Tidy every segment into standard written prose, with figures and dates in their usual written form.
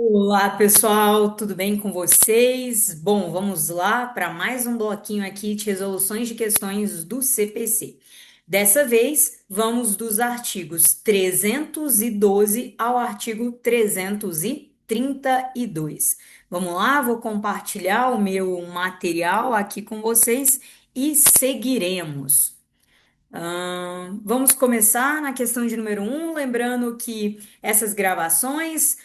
Olá, pessoal, tudo bem com vocês? Bom, vamos lá para mais um bloquinho aqui de resoluções de questões do CPC. Dessa vez, vamos dos artigos 312 ao artigo 332. Vamos lá, vou compartilhar o meu material aqui com vocês e seguiremos. Vamos começar na questão de número um, lembrando que essas gravações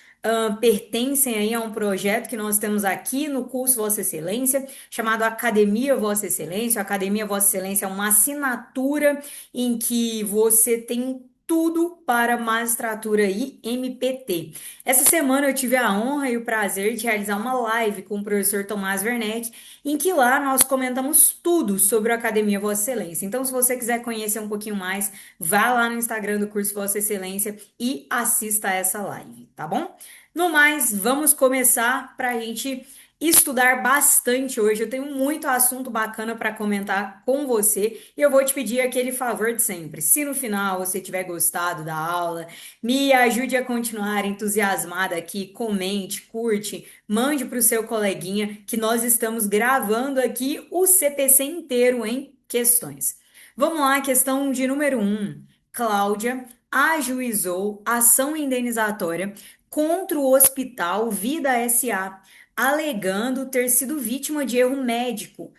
pertencem aí a um projeto que nós temos aqui no curso Vossa Excelência, chamado Academia Vossa Excelência. A Academia Vossa Excelência é uma assinatura em que você tem tudo para magistratura e MPT. Essa semana eu tive a honra e o prazer de realizar uma live com o professor Tomás Werneck, em que lá nós comentamos tudo sobre a Academia Vossa Excelência. Então, se você quiser conhecer um pouquinho mais, vá lá no Instagram do curso Vossa Excelência e assista a essa live, tá bom? No mais, vamos começar para a gente estudar bastante hoje. Eu tenho muito assunto bacana para comentar com você e eu vou te pedir aquele favor de sempre. Se no final você tiver gostado da aula, me ajude a continuar entusiasmada aqui, comente, curte, mande para o seu coleguinha que nós estamos gravando aqui o CPC inteiro em questões. Vamos lá, questão de número um. Cláudia ajuizou ação indenizatória contra o Hospital Vida SA, alegando ter sido vítima de erro médico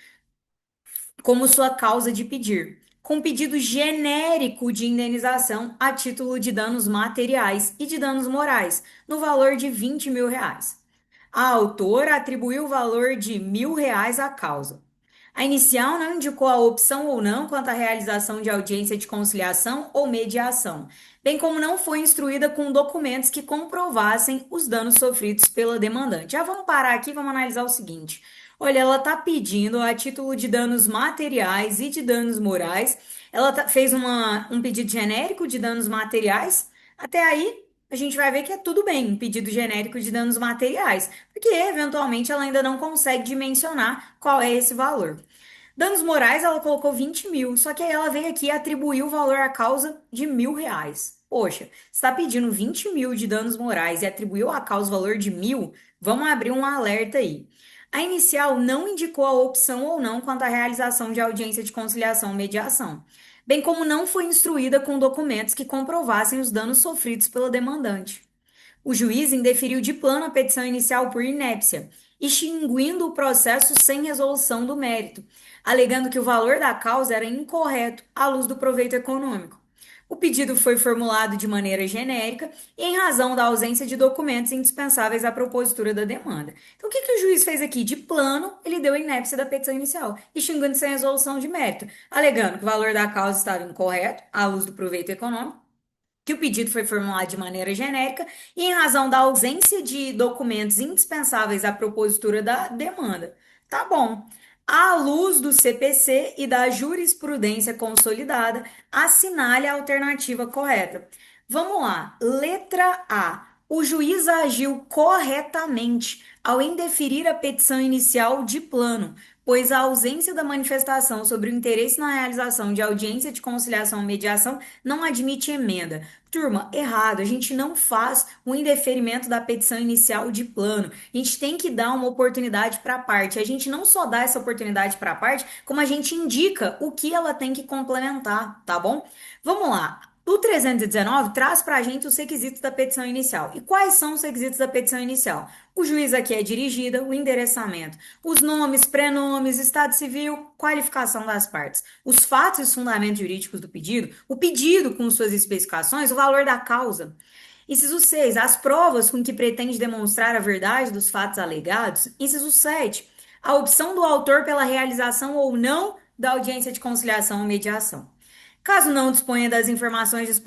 como sua causa de pedir, com pedido genérico de indenização a título de danos materiais e de danos morais, no valor de R$ 20.000. A autora atribuiu o valor de R$ 1.000 à causa. A inicial não indicou a opção ou não quanto à realização de audiência de conciliação ou mediação, bem como não foi instruída com documentos que comprovassem os danos sofridos pela demandante. Já vamos parar aqui e vamos analisar o seguinte. Olha, ela está pedindo a título de danos materiais e de danos morais. Ela fez um pedido genérico de danos materiais. Até aí, a gente vai ver que é tudo bem, um pedido genérico de danos materiais, porque eventualmente ela ainda não consegue dimensionar qual é esse valor. Danos morais, ela colocou 20 mil, só que aí ela veio aqui e atribuiu o valor à causa de R$ 1.000. Poxa, está pedindo 20 mil de danos morais e atribuiu à causa o valor de 1.000, vamos abrir um alerta aí. A inicial não indicou a opção ou não quanto à realização de audiência de conciliação ou mediação, bem como não foi instruída com documentos que comprovassem os danos sofridos pela demandante. O juiz indeferiu de plano a petição inicial por inépcia, extinguindo o processo sem resolução do mérito, alegando que o valor da causa era incorreto à luz do proveito econômico. O pedido foi formulado de maneira genérica e em razão da ausência de documentos indispensáveis à propositura da demanda. Então, o que o juiz fez aqui? De plano, ele deu a inépcia da petição inicial, extinguindo sem resolução de mérito, alegando que o valor da causa estava incorreto à luz do proveito econômico, que o pedido foi formulado de maneira genérica e em razão da ausência de documentos indispensáveis à propositura da demanda. Tá bom. À luz do CPC e da jurisprudência consolidada, assinale a alternativa correta. Vamos lá. Letra A. O juiz agiu corretamente ao indeferir a petição inicial de plano, pois a ausência da manifestação sobre o interesse na realização de audiência de conciliação ou mediação não admite emenda. Turma, errado. A gente não faz o indeferimento da petição inicial de plano. A gente tem que dar uma oportunidade para a parte. A gente não só dá essa oportunidade para a parte, como a gente indica o que ela tem que complementar, tá bom? Vamos lá. O 319 traz para a gente os requisitos da petição inicial. E quais são os requisitos da petição inicial? O juiz aqui é dirigida, o endereçamento, os nomes, prenomes, estado civil, qualificação das partes, os fatos e os fundamentos jurídicos do pedido, o pedido com suas especificações, o valor da causa. Inciso 6, as provas com que pretende demonstrar a verdade dos fatos alegados. Inciso 7, a opção do autor pela realização ou não da audiência de conciliação ou mediação. Caso não disponha das informações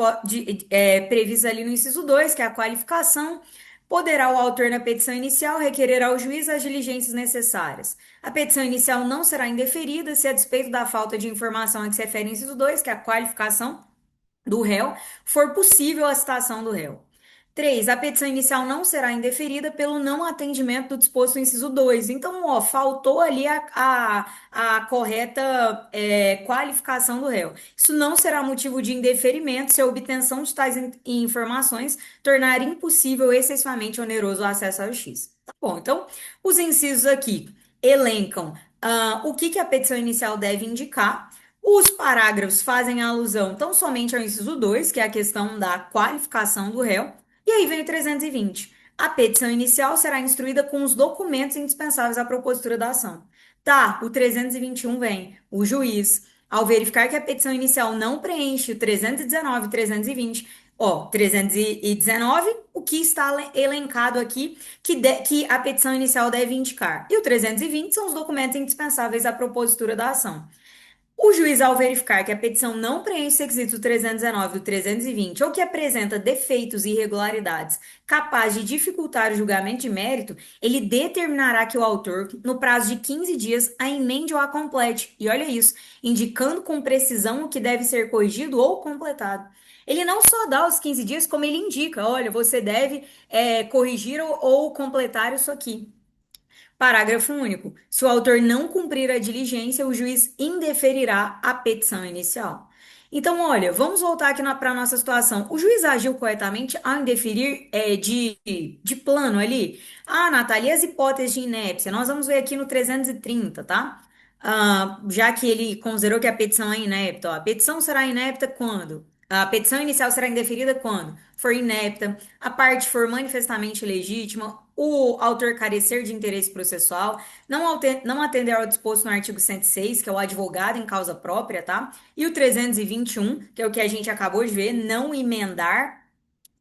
previstas ali no inciso 2, que é a qualificação, poderá o autor na petição inicial requerer ao juiz as diligências necessárias. A petição inicial não será indeferida se, a despeito da falta de informação a que se refere o inciso 2, que é a qualificação do réu, for possível a citação do réu. 3. A petição inicial não será indeferida pelo não atendimento do disposto no inciso 2. Então, ó, faltou ali a correta qualificação do réu. Isso não será motivo de indeferimento se a obtenção de tais informações tornar impossível excessivamente oneroso o acesso à justiça. Tá bom, então, os incisos aqui elencam o que a petição inicial deve indicar. Os parágrafos fazem alusão tão somente ao inciso 2, que é a questão da qualificação do réu. E aí vem o 320. A petição inicial será instruída com os documentos indispensáveis à propositura da ação. Tá, o 321 vem. O juiz, ao verificar que a petição inicial não preenche o 319 e 320, ó, 319, o que está elencado aqui que a petição inicial deve indicar. E o 320 são os documentos indispensáveis à propositura da ação. O juiz, ao verificar que a petição não preenche os requisitos do 319 e do 320 ou que apresenta defeitos e irregularidades capazes de dificultar o julgamento de mérito, ele determinará que o autor, no prazo de 15 dias, a emende ou a complete. E olha isso, indicando com precisão o que deve ser corrigido ou completado. Ele não só dá os 15 dias, como ele indica: olha, você deve corrigir ou completar isso aqui. Parágrafo único. Se o autor não cumprir a diligência, o juiz indeferirá a petição inicial. Então, olha, vamos voltar aqui para a nossa situação. O juiz agiu corretamente ao indeferir de plano ali? Ah, Natália, e as hipóteses de inépcia? Nós vamos ver aqui no 330, tá? Já que ele considerou que a petição é inépta. Ó, a petição será inépta quando? A petição inicial será indeferida quando for inépta, a parte for manifestamente legítima, o autor carecer de interesse processual, não atender ao disposto no artigo 106, que é o advogado em causa própria, tá? E o 321, que é o que a gente acabou de ver, não emendar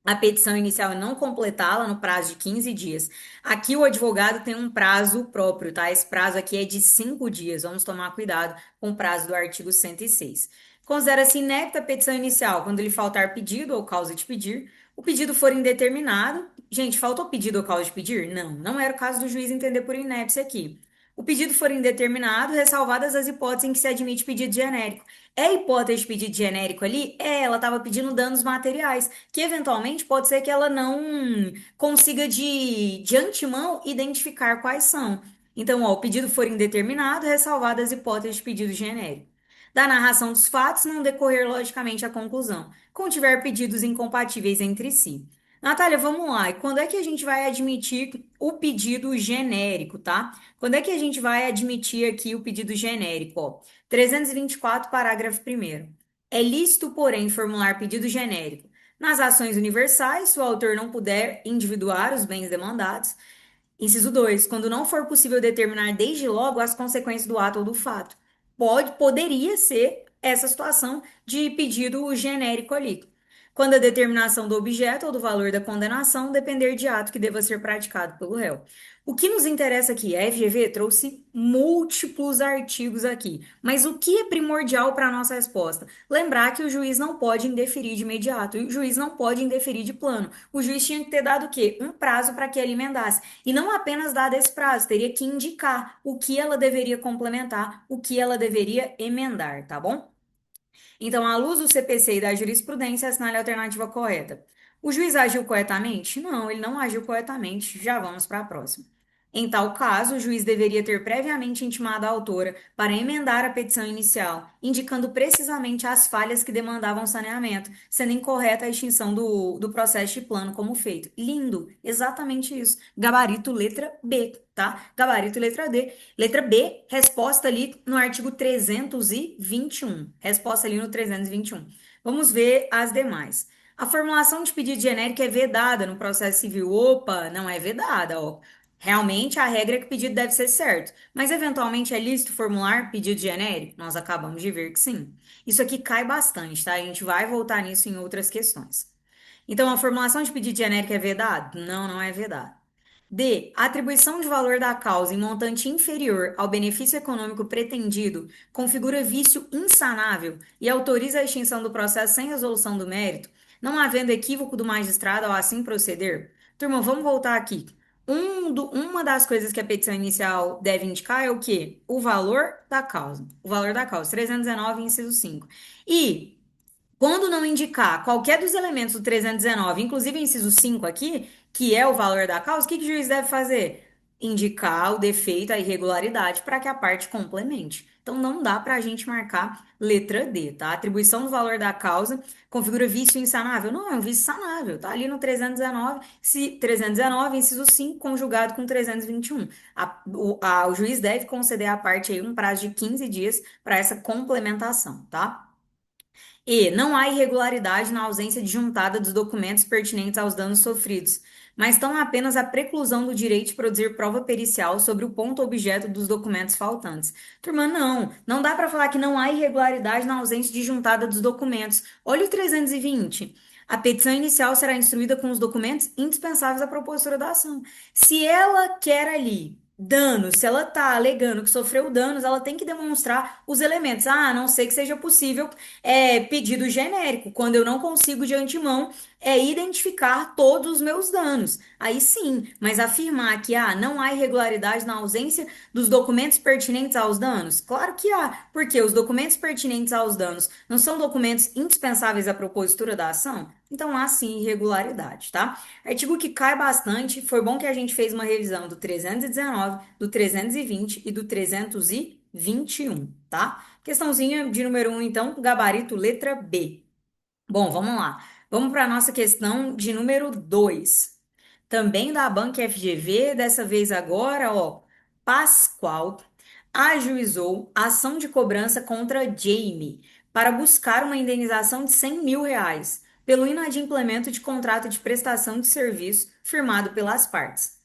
a petição inicial e não completá-la no prazo de 15 dias. Aqui o advogado tem um prazo próprio, tá? Esse prazo aqui é de 5 dias. Vamos tomar cuidado com o prazo do artigo 106. Considera-se inepta a petição inicial quando lhe faltar pedido ou causa de pedir, o pedido for indeterminado. Gente, faltou pedido ou causa de pedir? Não, não era o caso do juiz entender por inépcia aqui. O pedido for indeterminado, ressalvadas as hipóteses em que se admite pedido genérico. É hipótese de pedido genérico ali? Ela estava pedindo danos materiais, que eventualmente pode ser que ela não consiga de antemão identificar quais são. Então, ó, o pedido for indeterminado, ressalvadas as hipóteses de pedido genérico. Da narração dos fatos, não decorrer logicamente a conclusão, contiver pedidos incompatíveis entre si. Natália, vamos lá. E quando é que a gente vai admitir o pedido genérico, tá? Quando é que a gente vai admitir aqui o pedido genérico? Ó, 324, parágrafo 1º. É lícito, porém, formular pedido genérico nas ações universais, se o autor não puder individuar os bens demandados. Inciso 2, quando não for possível determinar desde logo as consequências do ato ou do fato. Poderia ser essa situação de pedido genérico ali. Quando a determinação do objeto ou do valor da condenação depender de ato que deva ser praticado pelo réu. O que nos interessa aqui, a FGV trouxe múltiplos artigos aqui, mas o que é primordial para a nossa resposta? Lembrar que o juiz não pode indeferir de imediato, e o juiz não pode indeferir de plano. O juiz tinha que ter dado o quê? Um prazo para que ele emendasse. E não apenas dado esse prazo, teria que indicar o que ela deveria complementar, o que ela deveria emendar, tá bom? Então, à luz do CPC e da jurisprudência, assinale a alternativa correta. O juiz agiu corretamente? Não, ele não agiu corretamente. Já vamos para a próxima. Em tal caso, o juiz deveria ter previamente intimado a autora para emendar a petição inicial, indicando precisamente as falhas que demandavam saneamento, sendo incorreta a extinção do processo de plano como feito. Lindo, exatamente isso. Gabarito letra B, tá? Gabarito letra D. Letra B, resposta ali no artigo 321. Resposta ali no 321. Vamos ver as demais. A formulação de pedido genérico é vedada no processo civil. Opa, não é vedada, ó. Realmente, a regra é que o pedido deve ser certo, mas eventualmente é lícito formular pedido genérico? Nós acabamos de ver que sim. Isso aqui cai bastante, tá? A gente vai voltar nisso em outras questões. Então, a formulação de pedido genérico é vedado? Não, não é vedado. D. A atribuição de valor da causa em montante inferior ao benefício econômico pretendido configura vício insanável e autoriza a extinção do processo sem resolução do mérito, não havendo equívoco do magistrado ao assim proceder? Turma, vamos voltar aqui. Uma das coisas que a petição inicial deve indicar é o quê? O valor da causa. O valor da causa, 319, inciso 5. E Quando não indicar qualquer dos elementos do 319, inclusive o inciso 5 aqui, que é o valor da causa, o que que o juiz deve fazer? Indicar o defeito, a irregularidade, para que a parte complemente. Então, não dá para a gente marcar letra D, tá? Atribuição do valor da causa configura vício insanável? Não, é um vício sanável, tá ali no 319, se 319, inciso 5, conjugado com 321. O juiz deve conceder à parte aí um prazo de 15 dias para essa complementação, tá? E não há irregularidade na ausência disjuntada dos documentos pertinentes aos danos sofridos, mas estão apenas a preclusão do direito de produzir prova pericial sobre o ponto objeto dos documentos faltantes. Turma, não dá para falar que não há irregularidade na ausência disjuntada dos documentos. Olha o 320. A petição inicial será instruída com os documentos indispensáveis à propositura da ação. Se ela quer ali danos, se ela está alegando que sofreu danos, ela tem que demonstrar os elementos. Ah, a não ser que seja possível pedido genérico, quando eu não consigo de antemão identificar todos os meus danos. Aí sim, mas afirmar que não há irregularidade na ausência dos documentos pertinentes aos danos? Claro que há, porque os documentos pertinentes aos danos não são documentos indispensáveis à propositura da ação? Então há sim irregularidade, tá? Artigo que cai bastante, foi bom que a gente fez uma revisão do 319, do 320 e do 321, tá? Questãozinha de número 1, então, gabarito letra B. Bom, vamos lá. Vamos para a nossa questão de número 2. Também da Banca FGV, dessa vez agora, ó, Pascoal ajuizou ação de cobrança contra Jamie para buscar uma indenização de R$ 100.000 pelo inadimplemento de contrato de prestação de serviço firmado pelas partes.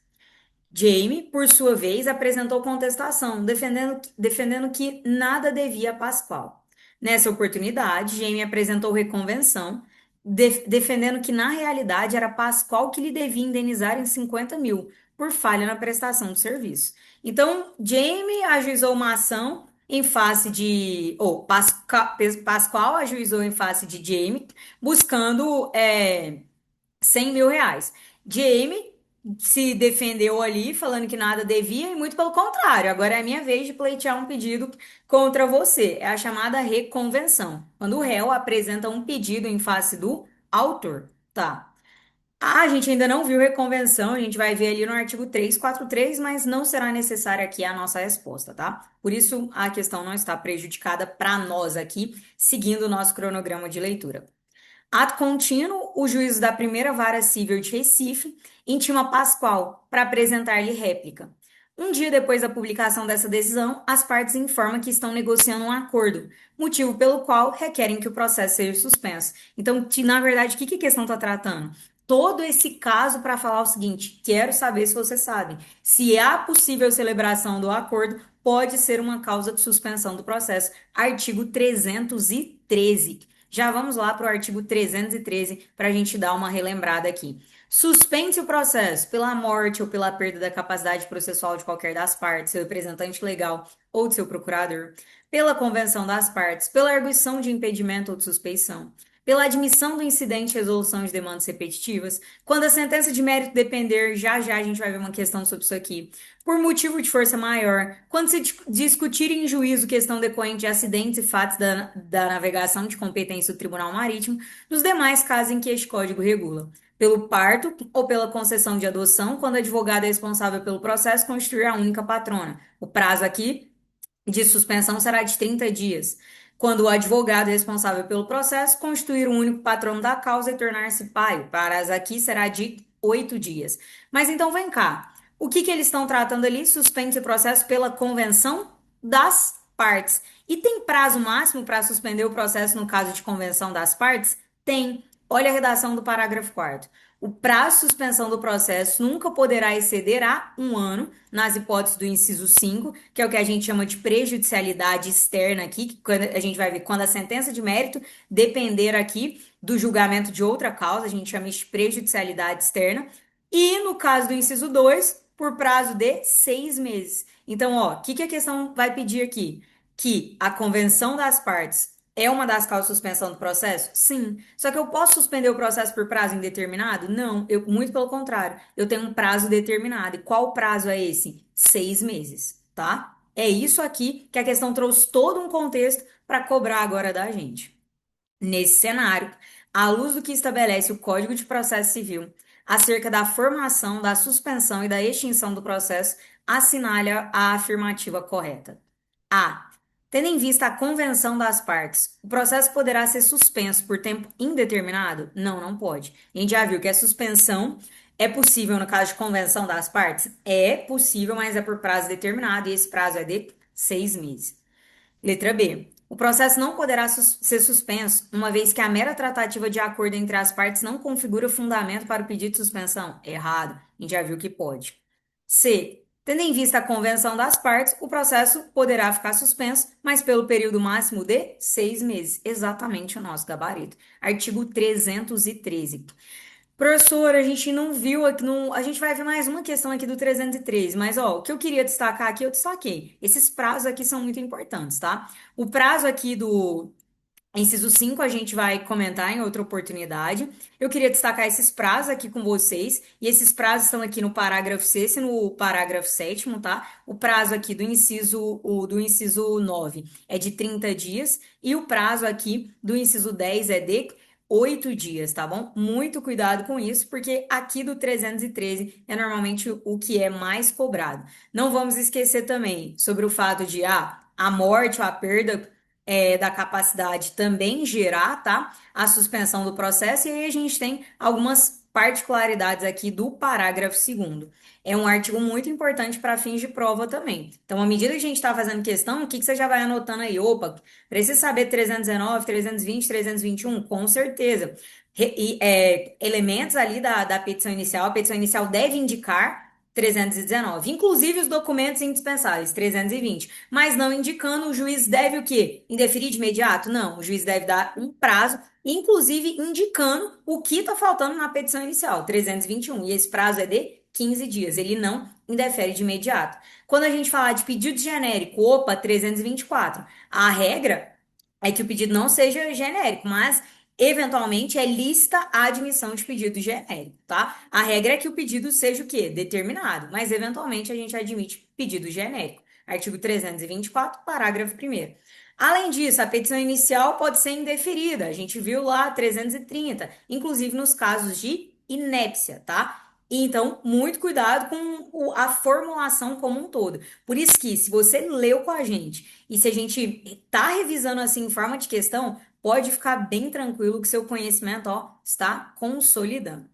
Jamie, por sua vez, apresentou contestação, defendendo que nada devia a Pascoal. Nessa oportunidade, Jamie apresentou reconvenção, defendendo que, na realidade, era Pascoal que lhe devia indenizar em 50 mil por falha na prestação de serviço. Então, Jamie ajuizou uma ação em face de. Ou Pascoal ajuizou em face de Jamie, buscando R$ 100.000. Jamie se defendeu ali, falando que nada devia, e muito pelo contrário, agora é a minha vez de pleitear um pedido contra você. É a chamada reconvenção, quando o réu apresenta um pedido em face do autor. Tá. A gente ainda não viu reconvenção, a gente vai ver ali no artigo 343, mas não será necessária aqui a nossa resposta, tá? Por isso, a questão não está prejudicada para nós aqui, seguindo o nosso cronograma de leitura. Ato contínuo, o juízo da primeira vara civil de Recife intima Pascoal para apresentar-lhe réplica. Um dia depois da publicação dessa decisão, as partes informam que estão negociando um acordo, motivo pelo qual requerem que o processo seja suspenso. Então, na verdade, o que a questão está tratando? Todo esse caso para falar o seguinte: quero saber se você sabe. Se há possível celebração do acordo, pode ser uma causa de suspensão do processo. Artigo 313. Já vamos lá para o artigo 313 para a gente dar uma relembrada aqui. Suspende o processo pela morte ou pela perda da capacidade processual de qualquer das partes, seu representante legal ou de seu procurador, pela convenção das partes, pela arguição de impedimento ou de suspeição, pela admissão do incidente e resolução de demandas repetitivas, quando a sentença de mérito depender, já a gente vai ver uma questão sobre isso aqui, por motivo de força maior, quando se discutir em juízo questão decorrente de acidentes e fatos da navegação de competência do Tribunal Marítimo, nos demais casos em que este código regula. Pelo parto ou pela concessão de adoção, quando a advogada responsável pelo processo constituir a única patrona. O prazo aqui de suspensão será de 30 dias. Quando o advogado responsável pelo processo constituir o único patrono da causa e tornar-se pai, o prazo aqui será de 8 dias. Mas então vem cá. O que eles estão tratando ali? Suspende o processo pela convenção das partes. E tem prazo máximo para suspender o processo no caso de convenção das partes? Tem. Olha a redação do parágrafo 4º. O prazo de suspensão do processo nunca poderá exceder a 1 ano, nas hipóteses do inciso 5, que é o que a gente chama de prejudicialidade externa aqui, que quando a gente vai ver quando a sentença de mérito depender aqui do julgamento de outra causa, a gente chama isso de prejudicialidade externa. E no caso do inciso 2, por prazo de 6 meses. Então, ó, o que a questão vai pedir aqui? Que a convenção das partes é uma das causas de suspensão do processo? Sim. Só que eu posso suspender o processo por prazo indeterminado? Não. Muito pelo contrário. Eu tenho um prazo determinado. E qual prazo é esse? 6 meses, tá? É isso aqui que a questão trouxe todo um contexto para cobrar agora da gente. Nesse cenário, à luz do que estabelece o Código de Processo Civil acerca da formação, da suspensão e da extinção do processo, assinale a afirmativa correta. A. Tendo em vista a convenção das partes, o processo poderá ser suspenso por tempo indeterminado? Não, não pode. A gente já viu que a suspensão é possível no caso de convenção das partes? É possível, mas é por prazo determinado e esse prazo é de 6 meses. Letra B. O processo não poderá ser suspenso, uma vez que a mera tratativa de acordo entre as partes não configura fundamento para o pedido de suspensão. Errado. A gente já viu que pode. C. Tendo em vista a convenção das partes, o processo poderá ficar suspenso, mas pelo período máximo de 6 meses. Exatamente o nosso gabarito. Artigo 313. Professor, a gente não viu aqui, a gente vai ver mais uma questão aqui do 303, mas ó, o que eu queria destacar aqui, eu destaquei. Esses prazos aqui são muito importantes, tá? O prazo aqui do inciso 5 a gente vai comentar em outra oportunidade. Eu queria destacar esses prazos aqui com vocês, e esses prazos estão aqui no parágrafo 6º e no parágrafo 7º, tá? O prazo aqui do inciso 9 é de 30 dias, e o prazo aqui do inciso 10 é de 8 dias, tá bom? Muito cuidado com isso, porque aqui do 313 é normalmente o que é mais cobrado. Não vamos esquecer também sobre o fato de a morte ou a perda da capacidade também gerar, tá? A suspensão do processo, e aí a gente tem algumas particularidades aqui do parágrafo 2º. É um artigo muito importante para fins de prova também. Então, à medida que a gente está fazendo questão, o que que você já vai anotando aí? Opa, precisa saber 319, 320, 321? Com certeza. Elementos ali da petição inicial, a petição inicial deve indicar 319, inclusive os documentos indispensáveis, 320, mas não indicando, o juiz deve o quê? Indeferir de imediato? Não, o juiz deve dar um prazo, inclusive indicando o que está faltando na petição inicial, 321, e esse prazo é de 15 dias, ele não indefere de imediato. Quando a gente falar de pedido genérico, opa, 324, a regra é que o pedido não seja genérico, mas eventualmente é lícita a admissão de pedido genérico, tá? A regra é que o pedido seja o quê? Determinado, mas eventualmente a gente admite pedido genérico. Artigo 324, parágrafo 1º. Além disso, a petição inicial pode ser indeferida. A gente viu lá 330, inclusive nos casos de inépcia, tá? Então, muito cuidado com a formulação como um todo. Por isso que, se você leu com a gente e se a gente tá revisando assim em forma de questão, pode ficar bem tranquilo que seu conhecimento, ó, está consolidando.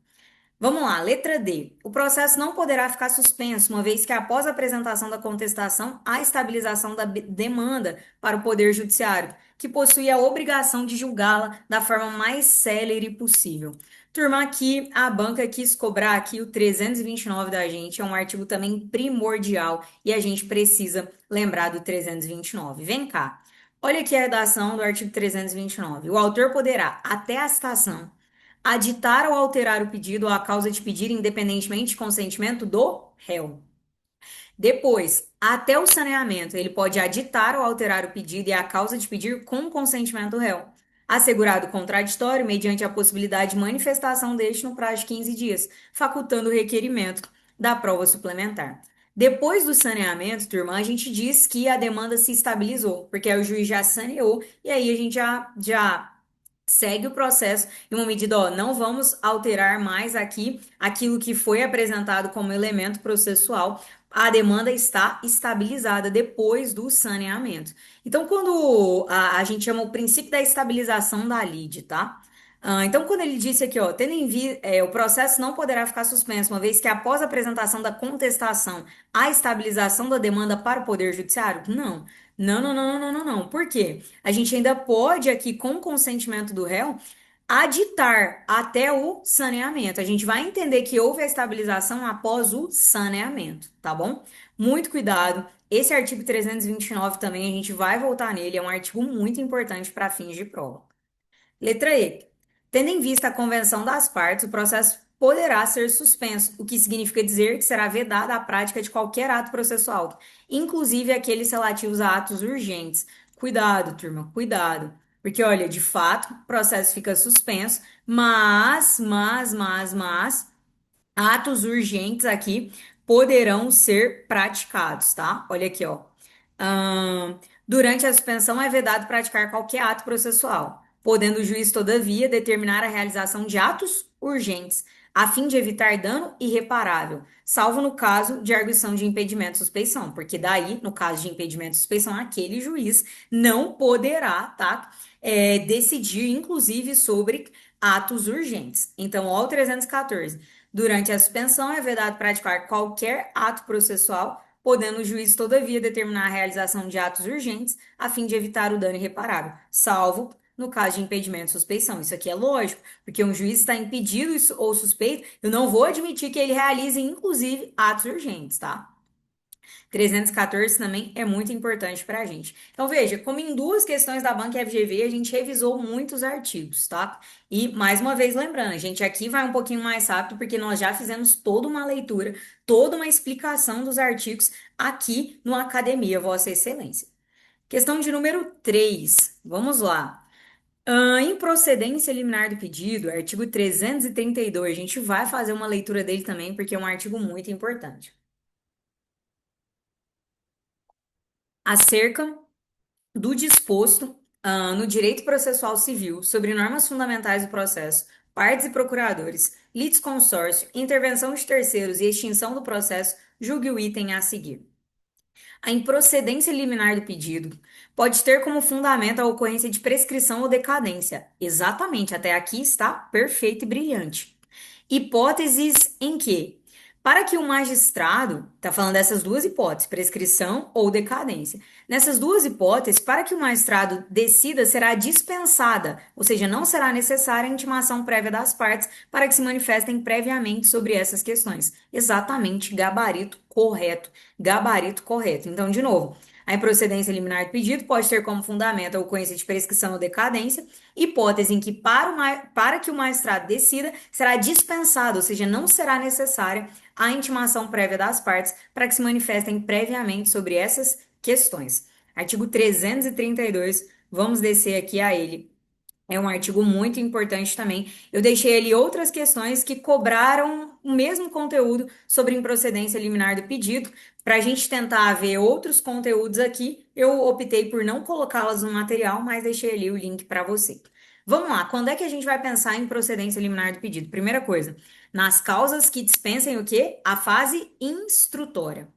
Vamos lá, letra D. O processo não poderá ficar suspenso, uma vez que após a apresentação da contestação, há estabilização da demanda para o Poder Judiciário, que possui a obrigação de julgá-la da forma mais célere possível. Turma, aqui a banca quis cobrar aqui o 329 da gente, é um artigo também primordial e a gente precisa lembrar do 329. Vem cá. Olha aqui a redação do artigo 329. O autor poderá, até a citação, aditar ou alterar o pedido ou a causa de pedir, independentemente de consentimento do réu. Depois, até o saneamento, ele pode aditar ou alterar o pedido e a causa de pedir com consentimento do réu. Assegurado o contraditório mediante a possibilidade de manifestação deste no prazo de 15 dias, facultando o requerimento da prova suplementar. Depois do saneamento, turma, a gente diz que a demanda se estabilizou, porque aí o juiz já saneou e aí a gente já segue o processo em uma medida, ó, não vamos alterar mais aqui aquilo que foi apresentado como elemento processual. A demanda está estabilizada depois do saneamento. Então, quando a gente chama o princípio da estabilização da lide, tá? Então, quando ele disse aqui, ó, o processo não poderá ficar suspenso, uma vez que após a apresentação da contestação, a estabilização da demanda para o Poder Judiciário? Não. Não, não, não, não, não, não, não. Por quê? A gente ainda pode aqui, com o consentimento do réu, aditar até o saneamento. A gente vai entender que houve a estabilização após o saneamento, tá bom? Muito cuidado. Esse artigo 329 também, a gente vai voltar nele, é um artigo muito importante para fins de prova. Letra E. Tendo em vista a convenção das partes, o processo poderá ser suspenso, o que significa dizer que será vedada a prática de qualquer ato processual, inclusive aqueles relativos a atos urgentes. Cuidado, turma, cuidado. Porque, olha, de fato, o processo fica suspenso, mas, atos urgentes aqui poderão ser praticados, tá? Olha aqui, ó. Durante a suspensão é vedado praticar qualquer ato processual. podendo o juiz, todavia, determinar a realização de atos urgentes, a fim de evitar dano irreparável, salvo no caso de arguição de impedimento e suspeição, porque daí, no caso de impedimento e suspeição, aquele juiz não poderá, tá, decidir, inclusive, sobre atos urgentes. Então, ó, o 314. Durante a suspensão, é vedado praticar qualquer ato processual, podendo o juiz, todavia, determinar a realização de atos urgentes, a fim de evitar o dano irreparável, salvo no caso de impedimento e suspeição. Isso aqui é lógico, porque um juiz está impedido ou suspeito, eu não vou admitir que ele realize, inclusive, atos urgentes, tá? 314 também é muito importante para a gente. Então, veja, como em duas questões da banca FGV, a gente revisou muitos artigos, tá? E, mais uma vez, lembrando, a gente aqui vai um pouquinho mais rápido, porque nós já fizemos toda uma leitura, toda uma explicação dos artigos aqui no Academia, Vossa Excelência. Questão de número 3, vamos lá. Improcedência liminar do pedido, artigo 332, a gente vai fazer uma leitura dele também, porque é um artigo muito importante. Acerca do disposto, no direito processual civil sobre normas fundamentais do processo, partes e procuradores, litisconsórcio, intervenção de terceiros e extinção do processo, julgue o item a seguir. A improcedência liminar do pedido pode ter como fundamento a ocorrência de prescrição ou decadência. Exatamente, até aqui está perfeito e brilhante. Hipóteses em que, para que o magistrado, está falando dessas duas hipóteses, prescrição ou decadência. Nessas duas hipóteses, para que o magistrado decida, será dispensada, ou seja, não será necessária a intimação prévia das partes para que se manifestem previamente sobre essas questões. Exatamente, gabarito correto. Gabarito correto. Então, de novo, a improcedência liminar do pedido pode ter como fundamento a ocorrência de prescrição ou decadência, hipótese em que, para que o magistrado decida, será dispensado, ou seja, não será necessária a intimação prévia das partes para que se manifestem previamente sobre essas questões. Artigo 332, vamos descer aqui a ele. É um artigo muito importante também. Eu deixei ali outras questões que cobraram o mesmo conteúdo sobre improcedência liminar do pedido. Para a gente tentar ver outros conteúdos aqui, eu optei por não colocá-las no material, mas deixei ali o link para você. Vamos lá, quando é que a gente vai pensar em procedência liminar do pedido? Primeira coisa, nas causas que dispensem o quê? A fase instrutória.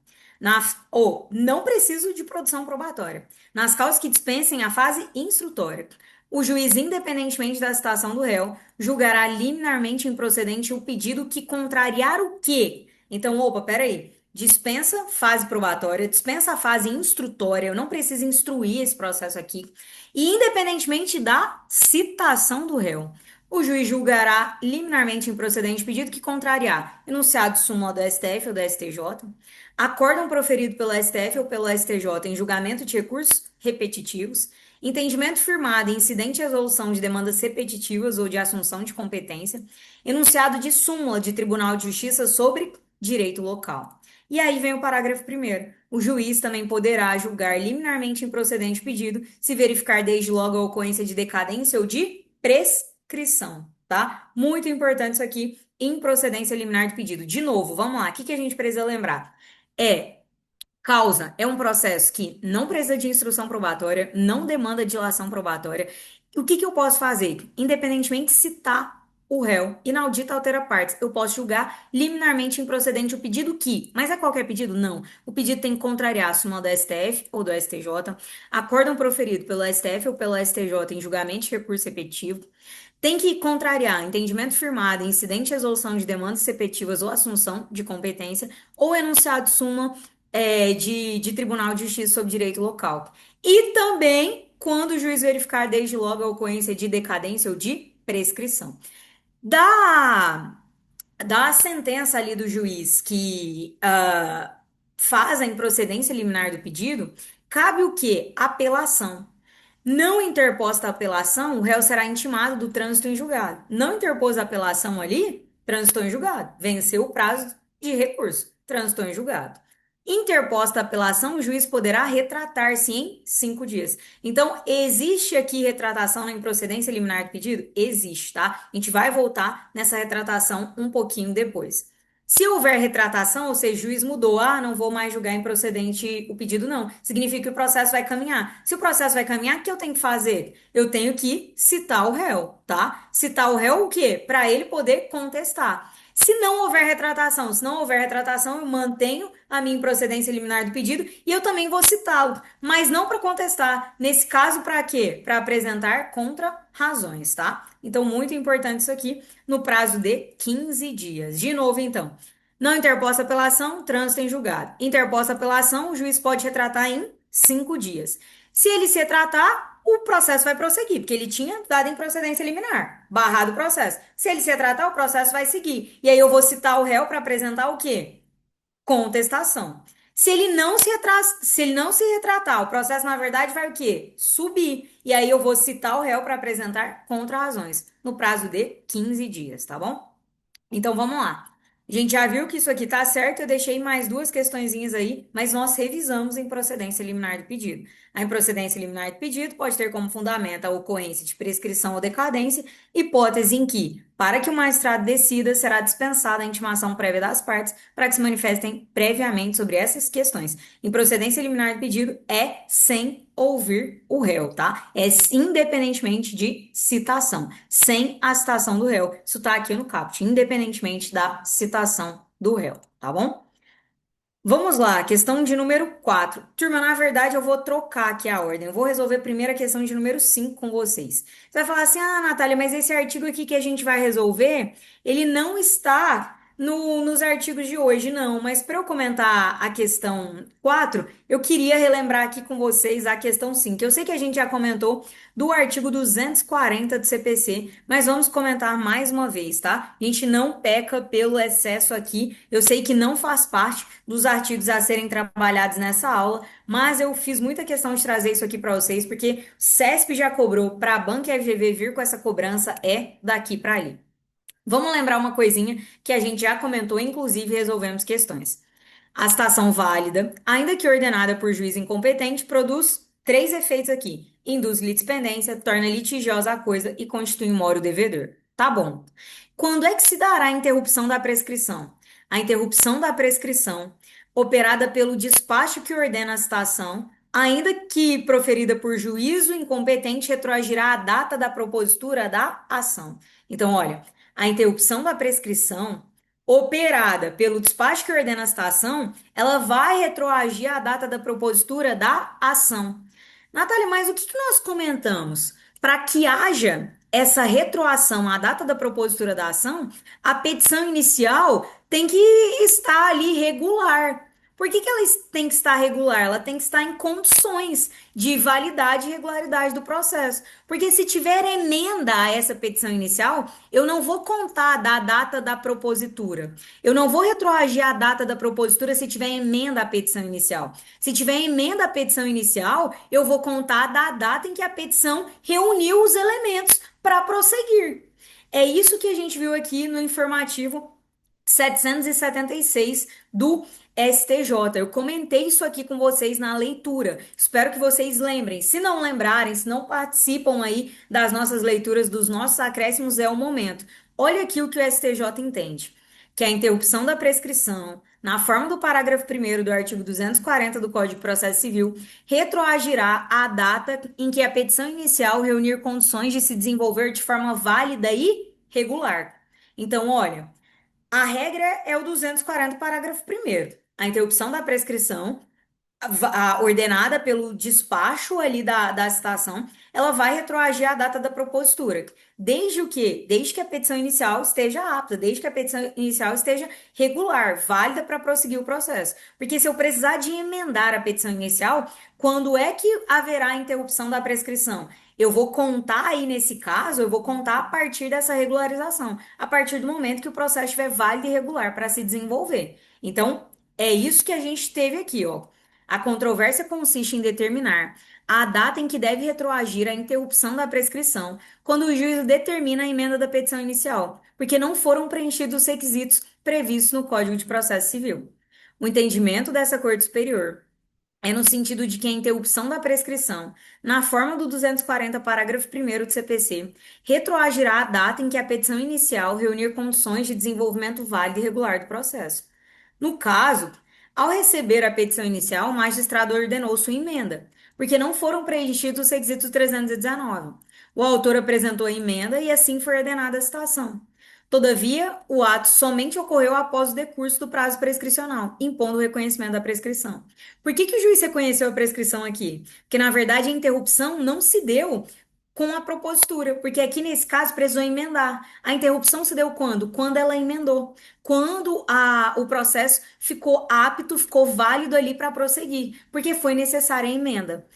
Não preciso de produção probatória. Nas causas que dispensem a fase instrutória. O juiz, independentemente da citação do réu, julgará liminarmente improcedente o pedido que contrariar o quê? Então, opa, peraí. Dispensa fase probatória, dispensa a fase instrutória, eu não preciso instruir esse processo aqui. E independentemente da citação do réu, o juiz julgará liminarmente improcedente o pedido que contrariar enunciado súmula do STF ou do STJ, acórdão proferido pelo STF ou pelo STJ em julgamento de recursos repetitivos, entendimento firmado em incidente e resolução de demandas repetitivas ou de assunção de competência, enunciado de súmula de Tribunal de Justiça sobre direito local. E aí vem o parágrafo 1º. O juiz também poderá julgar liminarmente improcedente o pedido se verificar desde logo a ocorrência de decadência ou de prescrição, tá? Muito importante isso aqui, improcedência liminar de pedido. De novo, vamos lá, o que a gente precisa lembrar? Causa é um processo que não precisa de instrução probatória, não demanda dilação probatória. O que eu posso fazer? Independentemente de citar o réu, inaudita altera partes, eu posso julgar liminarmente improcedente o pedido que, mas é qualquer pedido? Não. O pedido tem que contrariar a súmula do STF ou do STJ, acórdão proferido pelo STF ou pelo STJ em julgamento de recurso repetitivo, tem que contrariar entendimento firmado, incidente e resolução de demandas repetitivas ou assunção de competência, ou enunciado de súmula de Tribunal de Justiça sobre Direito Local. E também quando o juiz verificar desde logo a ocorrência de decadência ou de prescrição. Da sentença ali do juiz que faz a improcedência liminar do pedido, cabe o quê? Apelação. Não interposta a apelação, o réu será intimado do trânsito em julgado. Não interpôs a apelação ali, transitou em julgado. Venceu o prazo de recurso, transitou em julgado. Interposta a apelação, o juiz poderá retratar-se em 5 dias. Então, existe aqui retratação na improcedência liminar do pedido? Existe, tá? A gente vai voltar nessa retratação um pouquinho depois. Se houver retratação, ou seja, o juiz mudou, ah, não vou mais julgar improcedente o pedido, não. Significa que o processo vai caminhar. Se o processo vai caminhar, o que eu tenho que fazer? Eu tenho que citar o réu, tá? Citar o réu o quê? Para ele poder contestar. Se não houver retratação, se não houver retratação, eu mantenho a minha improcedência liminar do pedido e eu também vou citá-lo, mas não para contestar. Nesse caso, para quê? Para apresentar contra-razões, tá? Então, muito importante isso aqui no prazo de 15 dias. De novo, então, não interposta apelação, trânsito em julgado. Interposta apelação, o juiz pode retratar em 5 dias. Se ele se retratar, o processo vai prosseguir, porque ele tinha dado improcedência liminar, barrado o processo. Se ele se retratar, o processo vai seguir. E aí eu vou citar o réu para apresentar o quê? Contestação. Se ele não se retratar, o processo, na verdade, vai o quê? Subir. E aí eu vou citar o réu para apresentar contra-razões no prazo de 15 dias, tá bom? Então vamos lá. A gente já viu que isso aqui tá certo, eu deixei mais duas questõezinhas aí, mas nós revisamos a improcedência liminar do pedido. A improcedência liminar do pedido pode ter como fundamento a ocorrência de prescrição ou decadência, hipótese em que, para que o magistrado decida, será dispensada a intimação prévia das partes para que se manifestem previamente sobre essas questões. Improcedência liminar do pedido é sem ouvir o réu, tá? É independentemente de citação, sem a citação do réu. Isso tá aqui no caput, independentemente da citação do réu, tá bom? Vamos lá, questão de número 4. Turma, na verdade, eu vou trocar aqui a ordem. Eu vou resolver primeiro a questão de número 5 com vocês. Você vai falar assim: ah, Natália, mas esse artigo aqui que a gente vai resolver, ele não está nos artigos de hoje, não. Mas para eu comentar a questão 4, eu queria relembrar aqui com vocês a questão 5. Eu sei que a gente já comentou do artigo 240 do CPC, mas vamos comentar mais uma vez, tá? A gente não peca pelo excesso aqui. Eu sei que não faz parte dos artigos a serem trabalhados nessa aula, mas eu fiz muita questão de trazer isso aqui para vocês, porque o CESP já cobrou para a Banca FGV vir com essa cobrança é daqui para ali. Vamos lembrar uma coisinha que a gente já comentou, inclusive resolvemos questões. A citação válida, ainda que ordenada por juiz incompetente, produz três efeitos aqui: induz litispendência, torna litigiosa a coisa e constitui um moro devedor. Tá bom. Quando é que se dará a interrupção da prescrição? A interrupção da prescrição, operada pelo despacho que ordena a citação, ainda que proferida por juízo incompetente, retroagirá a data da propositura da ação. Então, olha, a interrupção da prescrição operada pelo despacho que ordena a citação, ela vai retroagir à data da propositura da ação. Natália, mas o que nós comentamos? Para que haja essa retroação à data da propositura da ação, a petição inicial tem que estar ali regular. Por que ela tem que estar regular? Ela tem que estar em condições de validade e regularidade do processo. Porque se tiver emenda a essa petição inicial, eu não vou contar da data da propositura. Eu não vou retroagir a data da propositura se tiver emenda à petição inicial. Se tiver emenda à petição inicial, eu vou contar da data em que a petição reuniu os elementos para prosseguir. É isso que a gente viu aqui no informativo 776 do STJ. Eu comentei isso aqui com vocês na leitura. Espero que vocês lembrem. Se não lembrarem, se não participam aí das nossas leituras, dos nossos acréscimos, é o momento. Olha aqui o que o STJ entende. Que a interrupção da prescrição, na forma do parágrafo 1º do artigo 240 do Código de Processo Civil, retroagirá à data em que a petição inicial reunir condições de se desenvolver de forma válida e regular. Então, olha, a regra é o 240, parágrafo 1º. A interrupção da prescrição, ordenada pelo despacho ali da citação, ela vai retroagir a data da propositura. Desde o quê? Desde que a petição inicial esteja apta, desde que a petição inicial esteja regular, válida para prosseguir o processo. Porque se eu precisar de emendar a petição inicial, quando é que haverá a interrupção da prescrição? Eu vou contar aí nesse caso, eu vou contar a partir dessa regularização, a partir do momento que o processo estiver válido e regular para se desenvolver. Então, é isso que a gente teve aqui, ó. A controvérsia consiste em determinar a data em que deve retroagir a interrupção da prescrição, quando o juízo determina a emenda da petição inicial, porque não foram preenchidos os requisitos previstos no Código de Processo Civil. O entendimento dessa Corte Superior é no sentido de que a interrupção da prescrição, na forma do 240, parágrafo 1º do CPC, retroagirá a data em que a petição inicial reunir condições de desenvolvimento válido e regular do processo. No caso, ao receber a petição inicial, o magistrado ordenou sua emenda, porque não foram preenchidos os requisitos 319. O autor apresentou a emenda e assim foi ordenada a citação. Todavia, o ato somente ocorreu após o decurso do prazo prescricional, impondo o reconhecimento da prescrição. Por que que o juiz reconheceu a prescrição aqui? Porque, na verdade, a interrupção não se deu com a propositura, porque aqui nesse caso precisou emendar. A interrupção se deu quando? Quando ela emendou. Quando o processo ficou apto, ficou válido ali para prosseguir, porque foi necessária a emenda.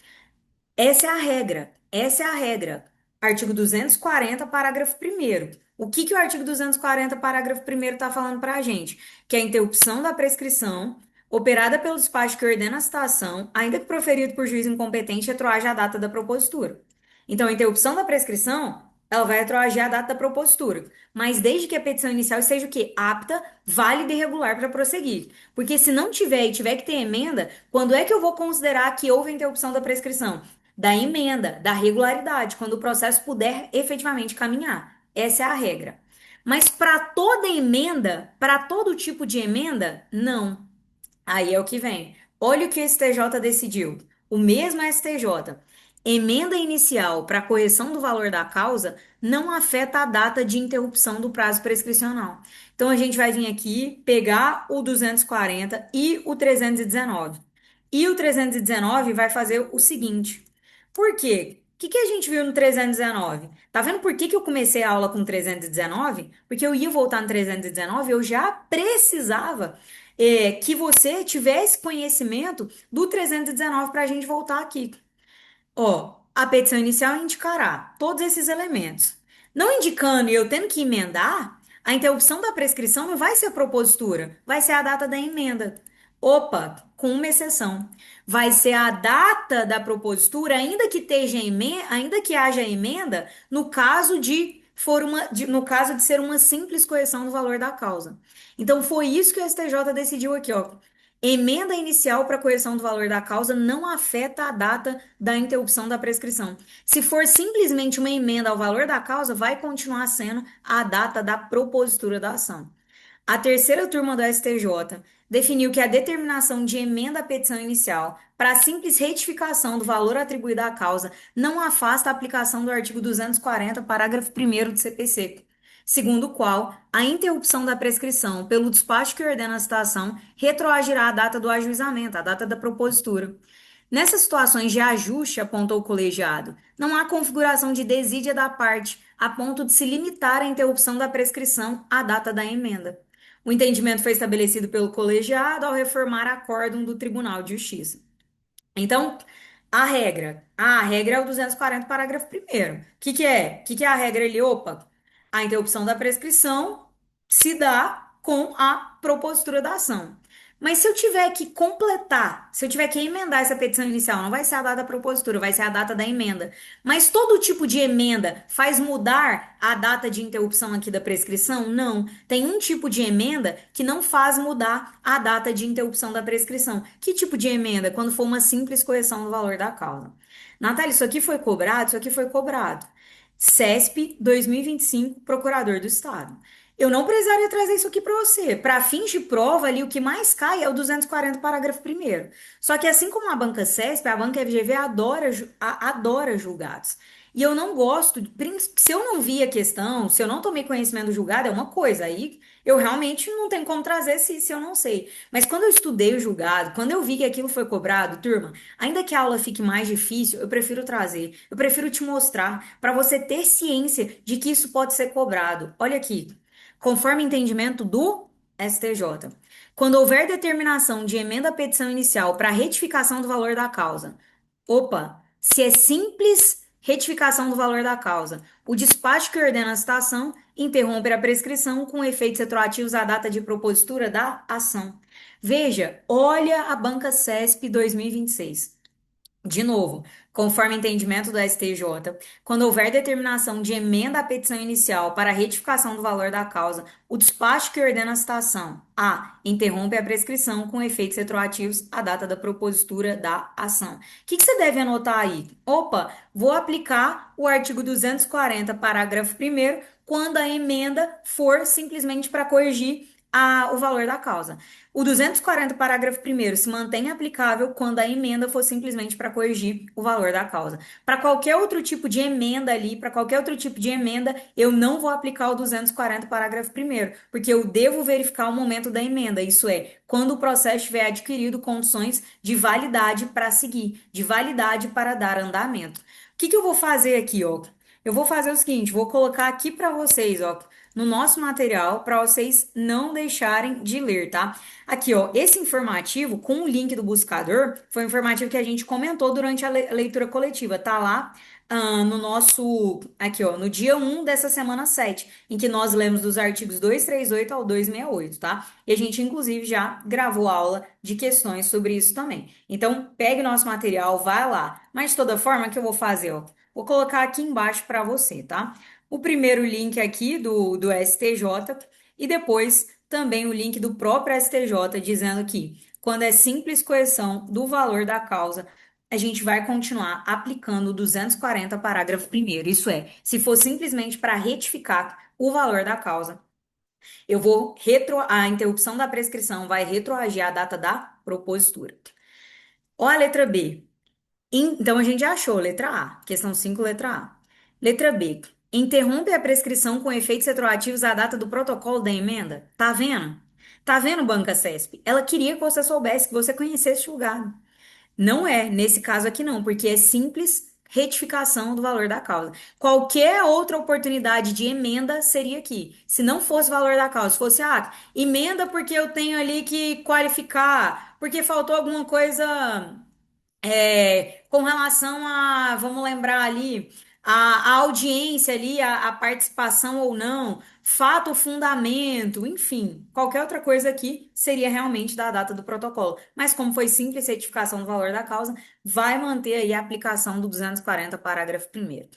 Essa é a regra. Essa é a regra. Artigo 240, parágrafo 1º. O que que o artigo 240, parágrafo 1º está falando para a gente? Que a interrupção da prescrição, operada pelo despacho que ordena a citação, ainda que proferido por juiz incompetente, retroage a data da propositura. Então, a interrupção da prescrição, ela vai retroagir a data da propositura, mas desde que a petição inicial esteja o quê? Apta, válida e regular para prosseguir. Porque se não tiver e tiver que ter emenda, quando é que eu vou considerar que houve a interrupção da prescrição? Da emenda, da regularidade, quando o processo puder efetivamente caminhar. Essa é a regra. Mas para toda emenda, para todo tipo de emenda, não. Aí é o que vem. Olha o que o STJ decidiu. O mesmo STJ. Emenda inicial para correção do valor da causa não afeta a data de interrupção do prazo prescricional. Então a gente vai vir aqui pegar o 240 e o 319. E o 319 vai fazer o seguinte. Por quê? O que que a gente viu no 319? Tá vendo por que que eu comecei a aula com 319? Porque eu ia voltar no 319, eu já precisava que você tivesse conhecimento do 319 para a gente voltar aqui. Ó, a petição inicial indicará todos esses elementos. Não indicando e eu tendo que emendar, a interrupção da prescrição não vai ser a propositura, vai ser a data da emenda. Opa, com uma exceção. Vai ser a data da propositura, ainda que haja emenda, no caso de no caso de ser uma simples correção do valor da causa. Então foi isso que o STJ decidiu aqui, ó. Emenda inicial para correção do valor da causa não afeta a data da interrupção da prescrição. Se for simplesmente uma emenda ao valor da causa, vai continuar sendo a data da propositura da ação. A terceira turma do STJ definiu que a determinação de emenda à petição inicial para simples retificação do valor atribuído à causa não afasta a aplicação do artigo 240, parágrafo 1º do CPC, segundo o qual a interrupção da prescrição pelo despacho que ordena a citação retroagirá a data do ajuizamento, a data da propositura. Nessas situações de ajuste, apontou o colegiado, não há configuração de desídia da parte, a ponto de se limitar a interrupção da prescrição à data da emenda. O entendimento foi estabelecido pelo colegiado ao reformar acórdão do Tribunal de Justiça. Então, a regra é o 240, parágrafo 1º. O que que é? O que que é a regra ali? Opa, a interrupção da prescrição se dá com a propositura da ação. Mas se eu tiver que completar, se eu tiver que emendar essa petição inicial, não vai ser a data da propositura, vai ser a data da emenda. Mas todo tipo de emenda faz mudar a data de interrupção aqui da prescrição? Não. Tem um tipo de emenda que não faz mudar a data de interrupção da prescrição. Que tipo de emenda? Quando for uma simples correção do valor da causa. Natália, isso aqui foi cobrado? Isso aqui foi cobrado. CESP 2025, Procurador do Estado. Eu não precisaria trazer isso aqui para você. Para fins de prova, ali, o que mais cai é o 240, parágrafo 1º. Só que assim como a banca CESP, a banca FGV adora julgados. E eu não gosto, se eu não vi a questão, se eu não tomei conhecimento do julgado, é uma coisa. Aí eu realmente não tenho como trazer se eu não sei. Mas quando eu estudei o julgado, quando eu vi que aquilo foi cobrado, turma, ainda que a aula fique mais difícil, eu prefiro trazer. Eu prefiro te mostrar para você ter ciência de que isso pode ser cobrado. Olha aqui. Conforme entendimento do STJ, quando houver determinação de emenda à petição inicial para retificação do valor da causa, opa, se é simples retificação do valor da causa, o despacho que ordena a citação interrompe a prescrição com efeitos retroativos à data de propositura da ação. Veja, olha a banca CESP 2026. De novo, conforme entendimento do STJ, quando houver determinação de emenda à petição inicial para retificação do valor da causa, o despacho que ordena a citação A. Interrompe a prescrição com efeitos retroativos à data da propositura da ação. O que você deve anotar aí? Opa, vou aplicar o artigo 240, parágrafo primeiro, quando a emenda for simplesmente para corrigir o valor da causa. O 240, parágrafo primeiro se mantém aplicável quando a emenda for simplesmente para corrigir o valor da causa. Para qualquer outro tipo de emenda ali, para qualquer outro tipo de emenda, eu não vou aplicar o 240, parágrafo primeiro, porque eu devo verificar o momento da emenda, isso é, quando o processo tiver adquirido condições de validade para seguir, de validade para dar andamento. O que eu vou fazer aqui, ó? Eu vou fazer o seguinte, vou colocar aqui para vocês, ó, no nosso material, para vocês não deixarem de ler, tá? Aqui, ó, esse informativo com o link do buscador foi um informativo que a gente comentou durante a leitura coletiva, tá lá, no nosso, aqui, ó, no dia 1 dessa semana 7, em que nós lemos dos artigos 238 ao 268, tá? E a gente, inclusive, já gravou aula de questões sobre isso também. Então, pegue nosso material, vai lá. Mas, de toda forma, o que eu vou fazer, ó? Vou colocar aqui embaixo para você, tá? O primeiro link aqui do STJ e depois também o link do próprio STJ dizendo que quando é simples correção do valor da causa, a gente vai continuar aplicando o 240, parágrafo primeiro. Isso é, se for simplesmente para retificar o valor da causa, a interrupção da prescrição vai retroagir a data da propositura. Ó a letra B. Então a gente já achou, letra A, questão 5, letra A. Letra B. Interrompe a prescrição com efeitos retroativos à data do protocolo da emenda. Tá vendo? Tá vendo, Banca CESP? Ela queria que você soubesse, que você conhecesse o julgado. Não é, nesse caso aqui não, porque é simples retificação do valor da causa. Qualquer outra oportunidade de emenda seria aqui. Se não fosse valor da causa, se fosse, emenda porque eu tenho ali que qualificar, porque faltou alguma coisa com relação a, vamos lembrar ali, a audiência ali, a participação ou não, fato, fundamento, enfim, qualquer outra coisa aqui seria realmente da data do protocolo. Mas como foi simples certificação do valor da causa, vai manter aí a aplicação do 240, parágrafo primeiro.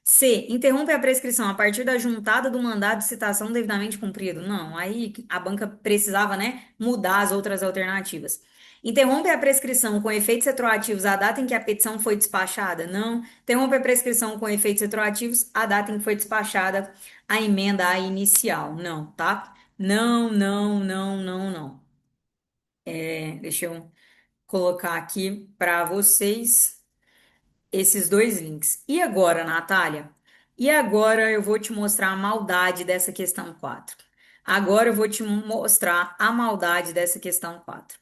C. Interrompe a prescrição a partir da juntada do mandado de citação devidamente cumprido. Não, aí a banca precisava, né, mudar as outras alternativas. Interrompe a prescrição com efeitos retroativos à data em que a petição foi despachada? Não. Interrompe a prescrição com efeitos retroativos à data em que foi despachada a emenda à inicial? Não, tá? Não, não, não, não, não. Deixa eu colocar aqui para vocês esses dois links. E agora, Natália? E agora eu vou te mostrar a maldade dessa questão 4. Agora eu vou te mostrar a maldade dessa questão 4.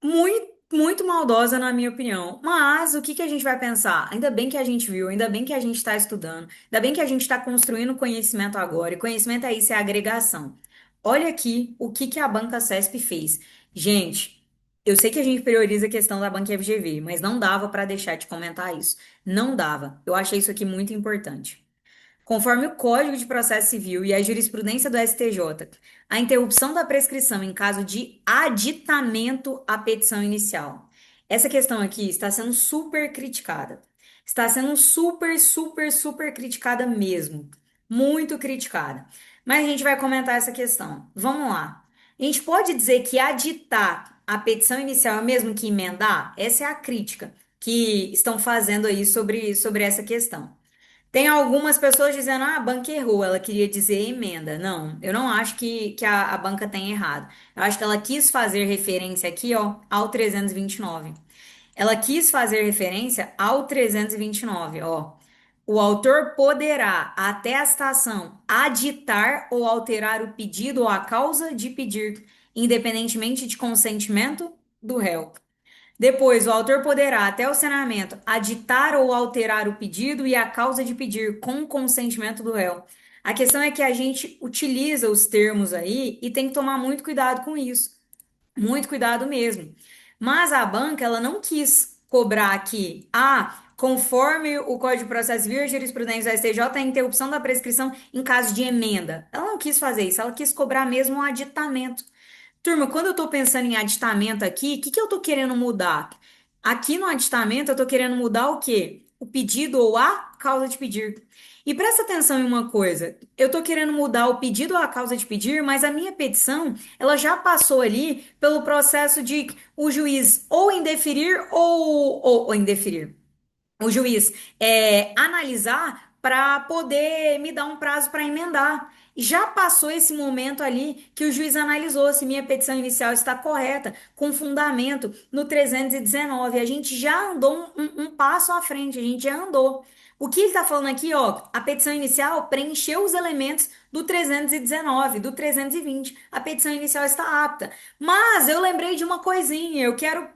Muito, muito maldosa, na minha opinião. Mas o que que a gente vai pensar? Ainda bem que a gente viu, ainda bem que a gente está estudando, ainda bem que a gente está construindo conhecimento agora. E conhecimento é isso, é agregação. Olha aqui o que que a banca CESP fez. Gente, eu sei que a gente prioriza a questão da banca FGV, mas não dava para deixar de comentar isso. Não dava. Eu achei isso aqui muito importante. Conforme o Código de Processo Civil e a jurisprudência do STJ, a interrupção da prescrição em caso de aditamento à petição inicial. Essa questão aqui está sendo super criticada. Está sendo super, super, super criticada mesmo. Muito criticada. Mas a gente vai comentar essa questão. Vamos lá. A gente pode dizer que aditar a petição inicial é o mesmo que emendar? Essa é a crítica que estão fazendo aí sobre essa questão. Tem algumas pessoas dizendo, a banca errou, ela queria dizer emenda. Não, eu não acho que a banca tenha errado. Eu acho que ela quis fazer referência aqui, ó, ao 329. Ela quis fazer referência ao 329, ó. O autor poderá, até a citação, aditar ou alterar o pedido ou a causa de pedir, independentemente de consentimento do réu. Depois, o autor poderá, até o senamento, aditar ou alterar o pedido e a causa de pedir com consentimento do réu. A questão é que a gente utiliza os termos aí e tem que tomar muito cuidado com isso. Muito cuidado mesmo. Mas a banca, ela não quis cobrar aqui, conforme o Código de Processo Civil e a jurisprudência do STJ, a interrupção da prescrição em caso de emenda. Ela não quis fazer isso, ela quis cobrar mesmo um aditamento. Turma, quando eu tô pensando em aditamento aqui, o que que eu tô querendo mudar? Aqui no aditamento eu estou querendo mudar o quê? O pedido ou a causa de pedir. E presta atenção em uma coisa, eu estou querendo mudar o pedido ou a causa de pedir, mas a minha petição, ela já passou ali pelo processo de o juiz ou indeferir ou indeferir o juiz analisar para poder me dar um prazo para emendar. Já passou esse momento ali que o juiz analisou se minha petição inicial está correta, com fundamento no 319. A gente já andou um passo à frente, a gente já andou. O que ele está falando aqui, ó, a petição inicial preencheu os elementos do 319, do 320. A petição inicial está apta. Mas eu lembrei de uma coisinha, eu quero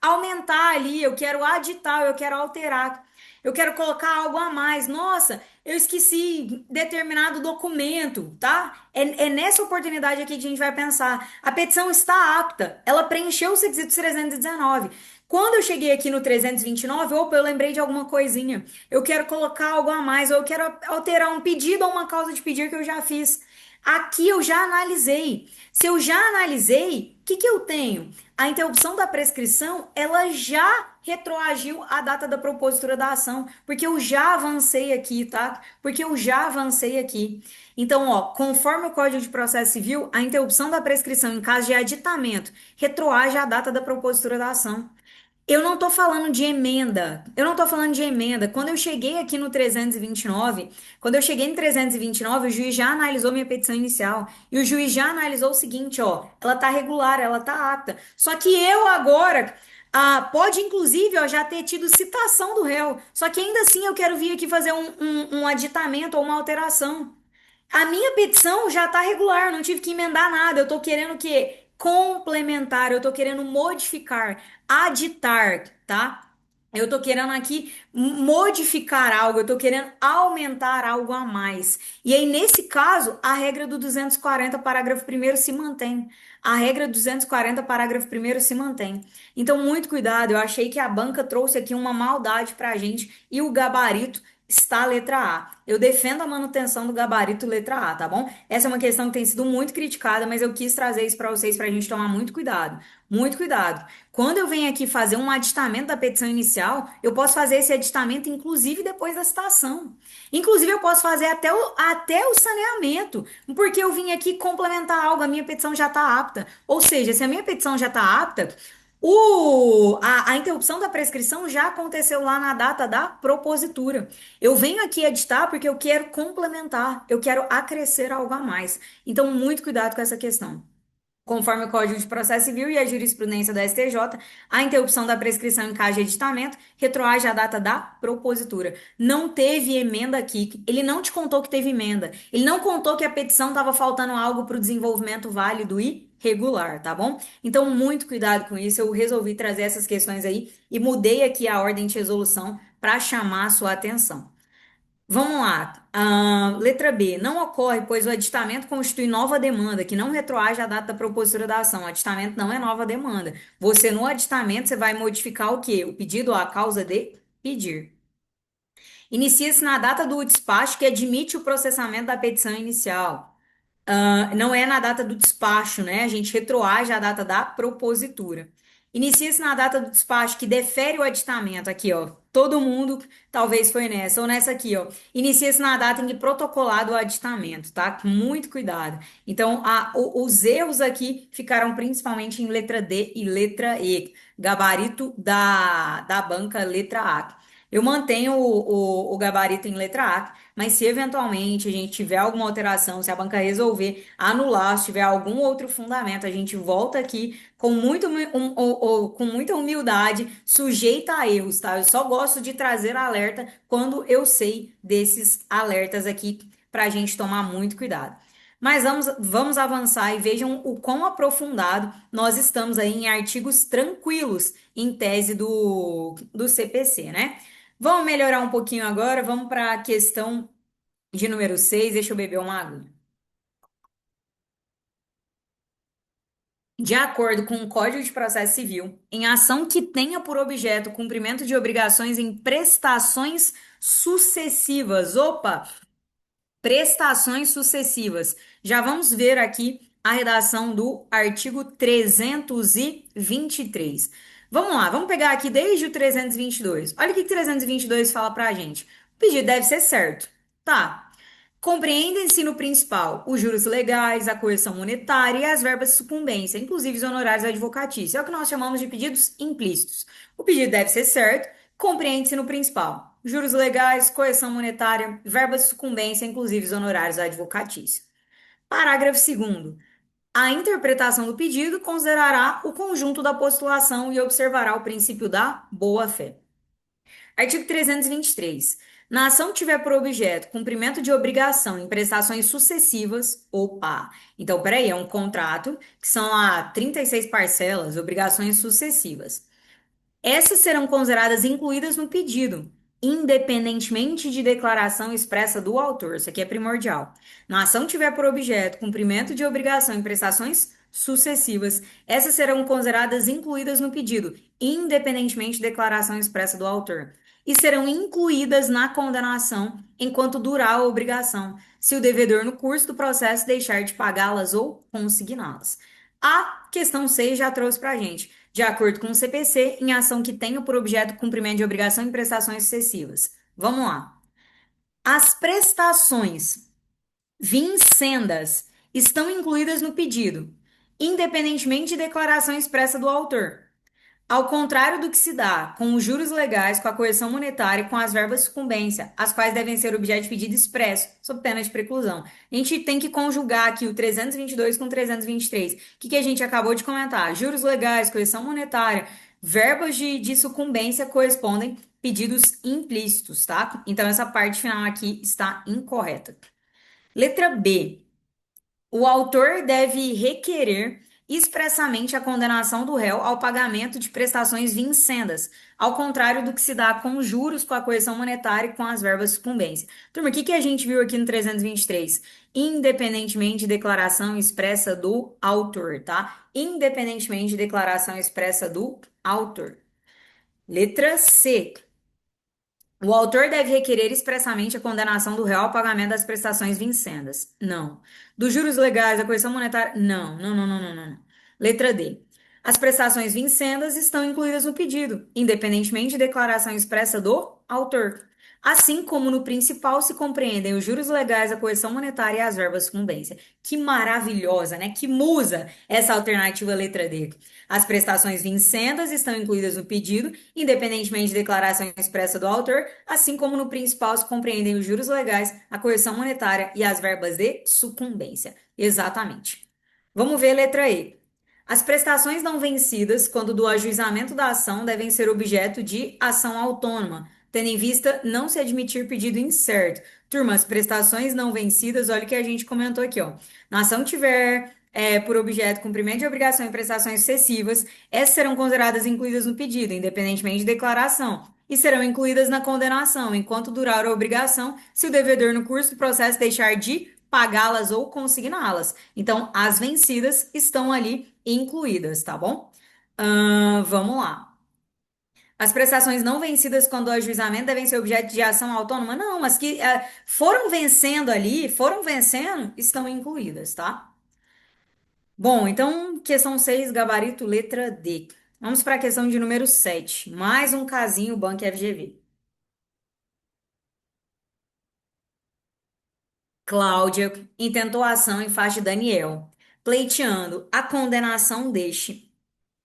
aumentar ali, eu quero aditar, eu quero alterar, eu quero colocar algo a mais. Nossa, eu esqueci determinado documento, tá? É nessa oportunidade aqui que a gente vai pensar. A petição está apta, ela preencheu os requisitos 319. Quando eu cheguei aqui no 329, opa, eu lembrei de alguma coisinha. Eu quero colocar algo a mais, ou eu quero alterar um pedido ou uma causa de pedir que eu já fiz. Aqui eu já analisei. Se eu já analisei, o que que eu tenho? A interrupção da prescrição, ela já retroagiu a data da propositura da ação, porque eu já avancei aqui, tá? Porque eu já avancei aqui. Então, ó, conforme o Código de Processo Civil, a interrupção da prescrição em caso de aditamento retroage a data da propositura da ação. Eu não tô falando de emenda. Eu não tô falando de emenda. Quando eu cheguei aqui no 329, quando eu cheguei no 329, o juiz já analisou minha petição inicial. E o juiz já analisou o seguinte, ó, ela tá regular, ela tá apta. Só que eu agora, pode inclusive, ó, já ter tido citação do réu. Só que ainda assim eu quero vir aqui fazer um aditamento ou uma alteração. A minha petição já tá regular, não tive que emendar nada. Eu tô querendo o quê? Complementar, eu tô querendo modificar, aditar, tá? Eu tô querendo aqui modificar algo, eu tô querendo aumentar algo a mais. E aí, nesse caso, a regra do 240, parágrafo primeiro se mantém. A regra do 240, parágrafo primeiro se mantém. Então, muito cuidado. Eu achei que a banca trouxe aqui uma maldade pra gente e o gabarito está a letra A. Eu defendo a manutenção do gabarito letra A, tá bom? Essa é uma questão que tem sido muito criticada, mas eu quis trazer isso para vocês para a gente tomar muito cuidado. Muito cuidado. Quando eu venho aqui fazer um aditamento da petição inicial, eu posso fazer esse aditamento, inclusive depois da citação. Inclusive, eu posso fazer até o saneamento, porque eu vim aqui complementar algo, a minha petição já está apta. Ou seja, se a minha petição já está apta, a interrupção da prescrição já aconteceu lá na data da propositura. Eu venho aqui editar porque eu quero complementar, eu quero acrescer algo a mais. Então, muito cuidado com essa questão. Conforme o Código de Processo Civil e a jurisprudência do STJ, a interrupção da prescrição em caso de editamento retroage à data da propositura. Não teve emenda aqui. Ele não te contou que teve emenda. Ele não contou que a petição estava faltando algo para o desenvolvimento válido e regular, tá bom? Então, muito cuidado com isso. Eu resolvi trazer essas questões aí e mudei aqui a ordem de resolução para chamar a sua atenção. Vamos lá. Letra B. Não ocorre, pois o aditamento constitui nova demanda, que não retroage à data da propositura da ação. O aditamento não é nova demanda. Você, no aditamento, você vai modificar o quê? O pedido ou a causa de pedir. Inicia-se na data do despacho que admite o processamento da petição inicial. Não é na data do despacho, né? A gente retroage à data da propositura. Inicia-se na data do despacho que defere o aditamento. Aqui, ó. Todo mundo talvez foi nessa, ou nessa aqui, ó. Inicia-se na data em que protocolado o aditamento, tá? Com muito cuidado. Então, os erros aqui ficaram principalmente em letra D e letra E. Gabarito da banca, letra A. Eu mantenho o gabarito em letra A, mas se eventualmente a gente tiver alguma alteração, se a banca resolver anular, se tiver algum outro fundamento, a gente volta aqui com com muita humildade, sujeita a erros, tá? Eu só gosto de trazer alerta quando eu sei desses alertas aqui, para a gente tomar muito cuidado. Mas vamos avançar e vejam o quão aprofundado nós estamos aí em artigos tranquilos em tese do CPC, né? Vamos melhorar um pouquinho agora, vamos para a questão de número 6. Deixa eu beber uma água. De acordo com o Código de Processo Civil, em ação que tenha por objeto o cumprimento de obrigações em prestações sucessivas. Opa, prestações sucessivas. Já vamos ver aqui a redação do artigo 323. Vamos lá, vamos pegar aqui desde o 322. Olha o que 322 fala pra gente. O pedido deve ser certo. Tá. Compreendem-se no principal os juros legais, a correção monetária e as verbas de sucumbência, inclusive os honorários advocatícios. É o que nós chamamos de pedidos implícitos. O pedido deve ser certo, compreende-se no principal. Juros legais, correção monetária, verbas de sucumbência, inclusive os honorários advocatícios. Parágrafo segundo. A interpretação do pedido considerará o conjunto da postulação e observará o princípio da boa-fé. Artigo 323. Na ação que tiver por objeto cumprimento de obrigação em prestações sucessivas, opa, então peraí, é um contrato que são 36 parcelas, obrigações sucessivas. Essas serão consideradas incluídas no pedido, independentemente de declaração expressa do autor. Isso aqui é primordial. Na ação que tiver por objeto cumprimento de obrigação em prestações sucessivas, essas serão consideradas incluídas no pedido, independentemente de declaração expressa do autor. E serão incluídas na condenação enquanto durar a obrigação, se o devedor no curso do processo deixar de pagá-las ou consigná-las. A questão 6 já trouxe para a gente. De acordo com o CPC, em ação que tenha por objeto cumprimento de obrigação em prestações sucessivas. Vamos lá. As prestações vincendas estão incluídas no pedido, independentemente de declaração expressa do autor. Ao contrário do que se dá com os juros legais, com a correção monetária e com as verbas de sucumbência, as quais devem ser objeto de pedido expresso, sob pena de preclusão. A gente tem que conjugar aqui o 322 com o 323. O que a gente acabou de comentar? Juros legais, correção monetária, verbas de sucumbência correspondem pedidos implícitos, tá? Então, essa parte final aqui está incorreta. Letra B. O autor deve requerer expressamente a condenação do réu ao pagamento de prestações vincendas, ao contrário do que se dá com os juros, com a correção monetária e com as verbas de sucumbência. Turma, o que a gente viu aqui no 323? Independentemente de declaração expressa do autor, tá? Independentemente de declaração expressa do autor. Letra C. O autor deve requerer expressamente a condenação do réu ao pagamento das prestações vincendas. Não. Dos juros legais, da correção monetária? Não. Não, não, não, não, não. Não. Letra D. As prestações vincendas estão incluídas no pedido, independentemente de declaração expressa do autor. Assim como no principal se compreendem os juros legais, a correção monetária e as verbas de sucumbência. Que maravilhosa, né? Que musa essa alternativa letra D. As prestações vincendas estão incluídas no pedido, independentemente de declaração expressa do autor, assim como no principal se compreendem os juros legais, a correção monetária e as verbas de sucumbência. Exatamente. Vamos ver letra E. As prestações não vencidas, quando do ajuizamento da ação, devem ser objeto de ação autônoma, tendo em vista não se admitir pedido incerto. Turma, as prestações não vencidas, olha o que a gente comentou aqui, ó. Na ação que tiver por objeto cumprimento de obrigação em prestações sucessivas, essas serão consideradas incluídas no pedido, independentemente de declaração, e serão incluídas na condenação, enquanto durar a obrigação, se o devedor no curso do processo deixar de pagá-las ou consigná-las. Então, as vencidas estão ali incluídas, tá bom? Vamos lá. As prestações não vencidas quando o ajuizamento devem ser objeto de ação autônoma? Não, mas que foram vencendo ali, foram vencendo, estão incluídas, tá? Bom, então, questão 6, gabarito, letra D. Vamos para a questão de número 7. Mais um casinho, Banco FGV. Cláudia intentou a ação em face de Daniel, pleiteando a condenação deste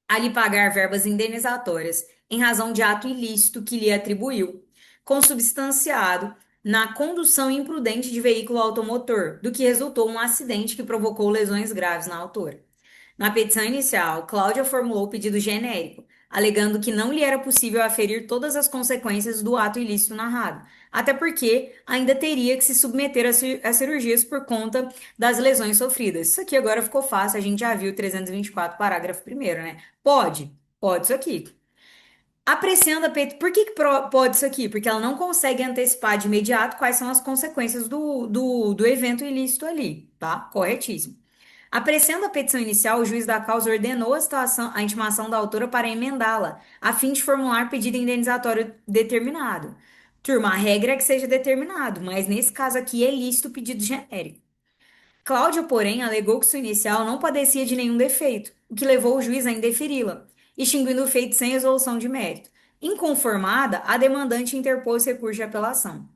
a lhe pagar verbas indenizatórias em razão de ato ilícito que lhe atribuiu, consubstanciado na condução imprudente de veículo automotor, do que resultou um acidente que provocou lesões graves na autora. Na petição inicial, Cláudia formulou o pedido genérico, alegando que não lhe era possível aferir todas as consequências do ato ilícito narrado, até porque ainda teria que se submeter a cirurgias por conta das lesões sofridas. Isso aqui agora ficou fácil, a gente já viu o 324, parágrafo 1º, né? Pode, pode isso aqui. Apreciando a PT, por que pode isso aqui? Porque ela não consegue antecipar de imediato quais são as consequências do evento ilícito ali, tá? Corretíssimo. Apreciando a petição inicial, o juiz da causa ordenou a intimação da autora para emendá-la, a fim de formular pedido indenizatório determinado. Turma, a regra é que seja determinado, mas nesse caso aqui é lícito o pedido genérico. Cláudia, porém, alegou que sua inicial não padecia de nenhum defeito, o que levou o juiz a indeferi-la. extinguindo o feito sem resolução de mérito. Inconformada, a demandante interpôs recurso de apelação.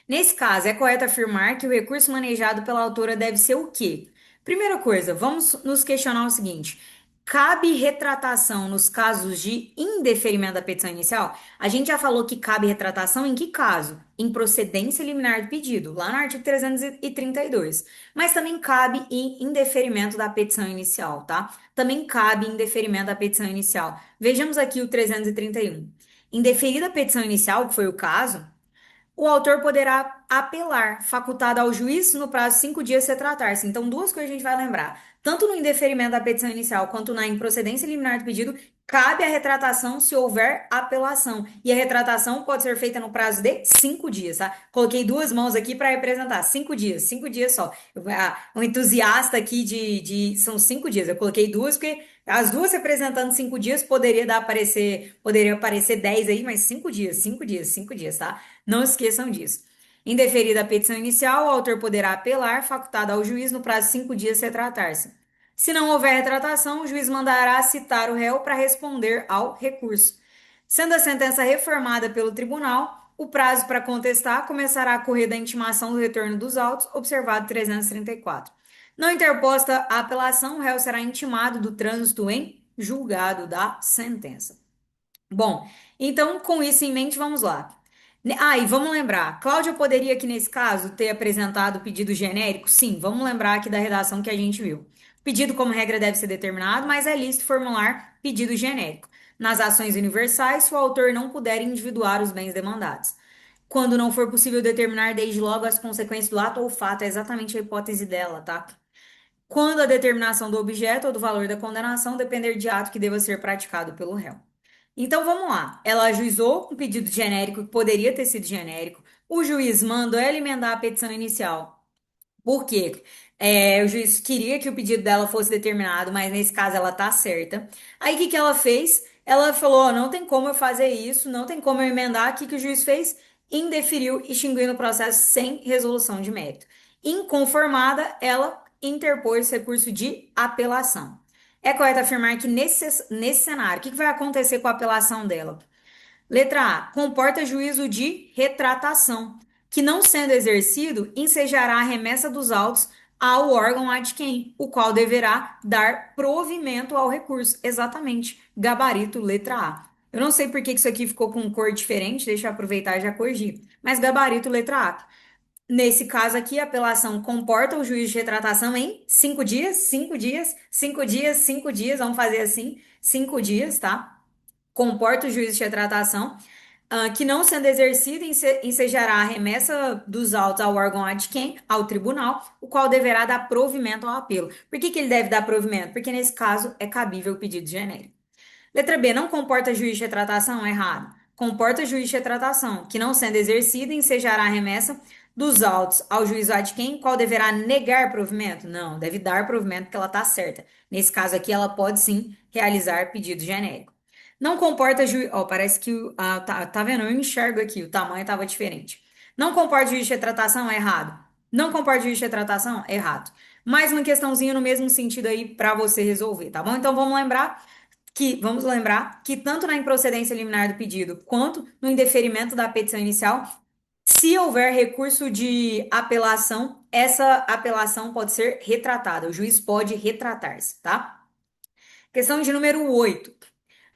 Nesse caso, é correto afirmar que o recurso manejado pela autora deve ser o quê? Primeira coisa, vamos nos questionar o seguinte: cabe retratação nos casos de indeferimento da petição inicial? A gente já falou que cabe retratação em que caso? Em procedência liminar do pedido, lá no artigo 332. Mas também cabe em indeferimento da petição inicial, tá? Também cabe em indeferimento da petição inicial. Vejamos aqui o 331. Indeferida a petição inicial, que foi o caso, o autor poderá apelar, facultado ao juiz no prazo de 5 dias se tratar-se. Então, duas coisas a gente vai lembrar. Tanto no indeferimento da petição inicial quanto na improcedência liminar do pedido, cabe a retratação se houver apelação. E a retratação pode ser feita no prazo de 5 dias, tá? Coloquei duas mãos aqui para representar. 5 dias só. Um entusiasta aqui são 5 dias. Eu coloquei duas porque as duas representando 5 dias poderia aparecer 10 aí, mas 5 dias, 5 dias, 5 dias, tá? Não esqueçam disso. Indeferida a petição inicial, o autor poderá apelar, facultado ao juiz no prazo de 5 dias se tratar-se. Se não houver retratação, o juiz mandará citar o réu para responder ao recurso. Sendo a sentença reformada pelo tribunal, o prazo para contestar começará a correr da intimação do retorno dos autos, observado 334. Não interposta a apelação, o réu será intimado do trânsito em julgado da sentença. Bom, então com isso em mente, vamos lá. E vamos lembrar, Cláudia poderia aqui nesse caso ter apresentado o pedido genérico? Sim, vamos lembrar aqui da redação que a gente viu. O pedido, como regra, deve ser determinado, mas é lícito formular pedido genérico. Nas ações universais, se o autor não puder individuar os bens demandados. Quando não for possível determinar desde logo as consequências do ato ou fato, é exatamente a hipótese dela, tá? Quando a determinação do objeto ou do valor da condenação depender de ato que deva ser praticado pelo réu. Então vamos lá. Ela ajuizou um pedido genérico que poderia ter sido genérico. O juiz mandou ela emendar a petição inicial. Por quê? O juiz queria que o pedido dela fosse determinado, mas nesse caso ela tá certa. Aí o que que ela fez? Ela falou: "Ó, não tem como eu fazer isso, não tem como eu emendar." O que que o juiz fez? Indeferiu, extinguindo o processo sem resolução de mérito. Inconformada, ela interpôs recurso de apelação. É correto afirmar que nesse cenário, o que que vai acontecer com a apelação dela? Letra A. Comporta juízo de retratação, que não sendo exercido, ensejará a remessa dos autos ao órgão ad quem, o qual deverá dar provimento ao recurso. Exatamente. Gabarito, letra A. Eu não sei por que isso aqui ficou com cor diferente, deixa eu aproveitar e já corrigir. Mas gabarito, letra A. Nesse caso aqui, a apelação comporta o juízo de retratação em 5 dias, 5 dias, 5 dias, 5 dias, vamos fazer assim, 5 dias, tá? Comporta o juízo de retratação, que não sendo exercido, ensejará a remessa dos autos ao órgão ad quem, ao tribunal, o qual deverá dar provimento ao apelo. Por que que ele deve dar provimento? Porque nesse caso é cabível o pedido genérico. Letra B, não comporta juiz de retratação? Errado. Comporta juiz de retratação, que não sendo exercida, ensejará a remessa dos autos ao juízo ad quem, qual deverá negar provimento? Não, deve dar provimento porque ela está certa. Nesse caso aqui, ela pode sim realizar pedido genérico. Não comporta juiz. Ó, parece que. Tá vendo? Eu enxergo aqui, o tamanho estava diferente. Não comporta juiz de retratação? Errado. Não comporta juiz de retratação? Errado. Mais uma questãozinha no mesmo sentido aí para você resolver, tá bom? Então vamos lembrar que tanto na improcedência liminar do pedido quanto no indeferimento da petição inicial, se houver recurso de apelação, essa apelação pode ser retratada. O juiz pode retratar-se, tá? Questão de número 8.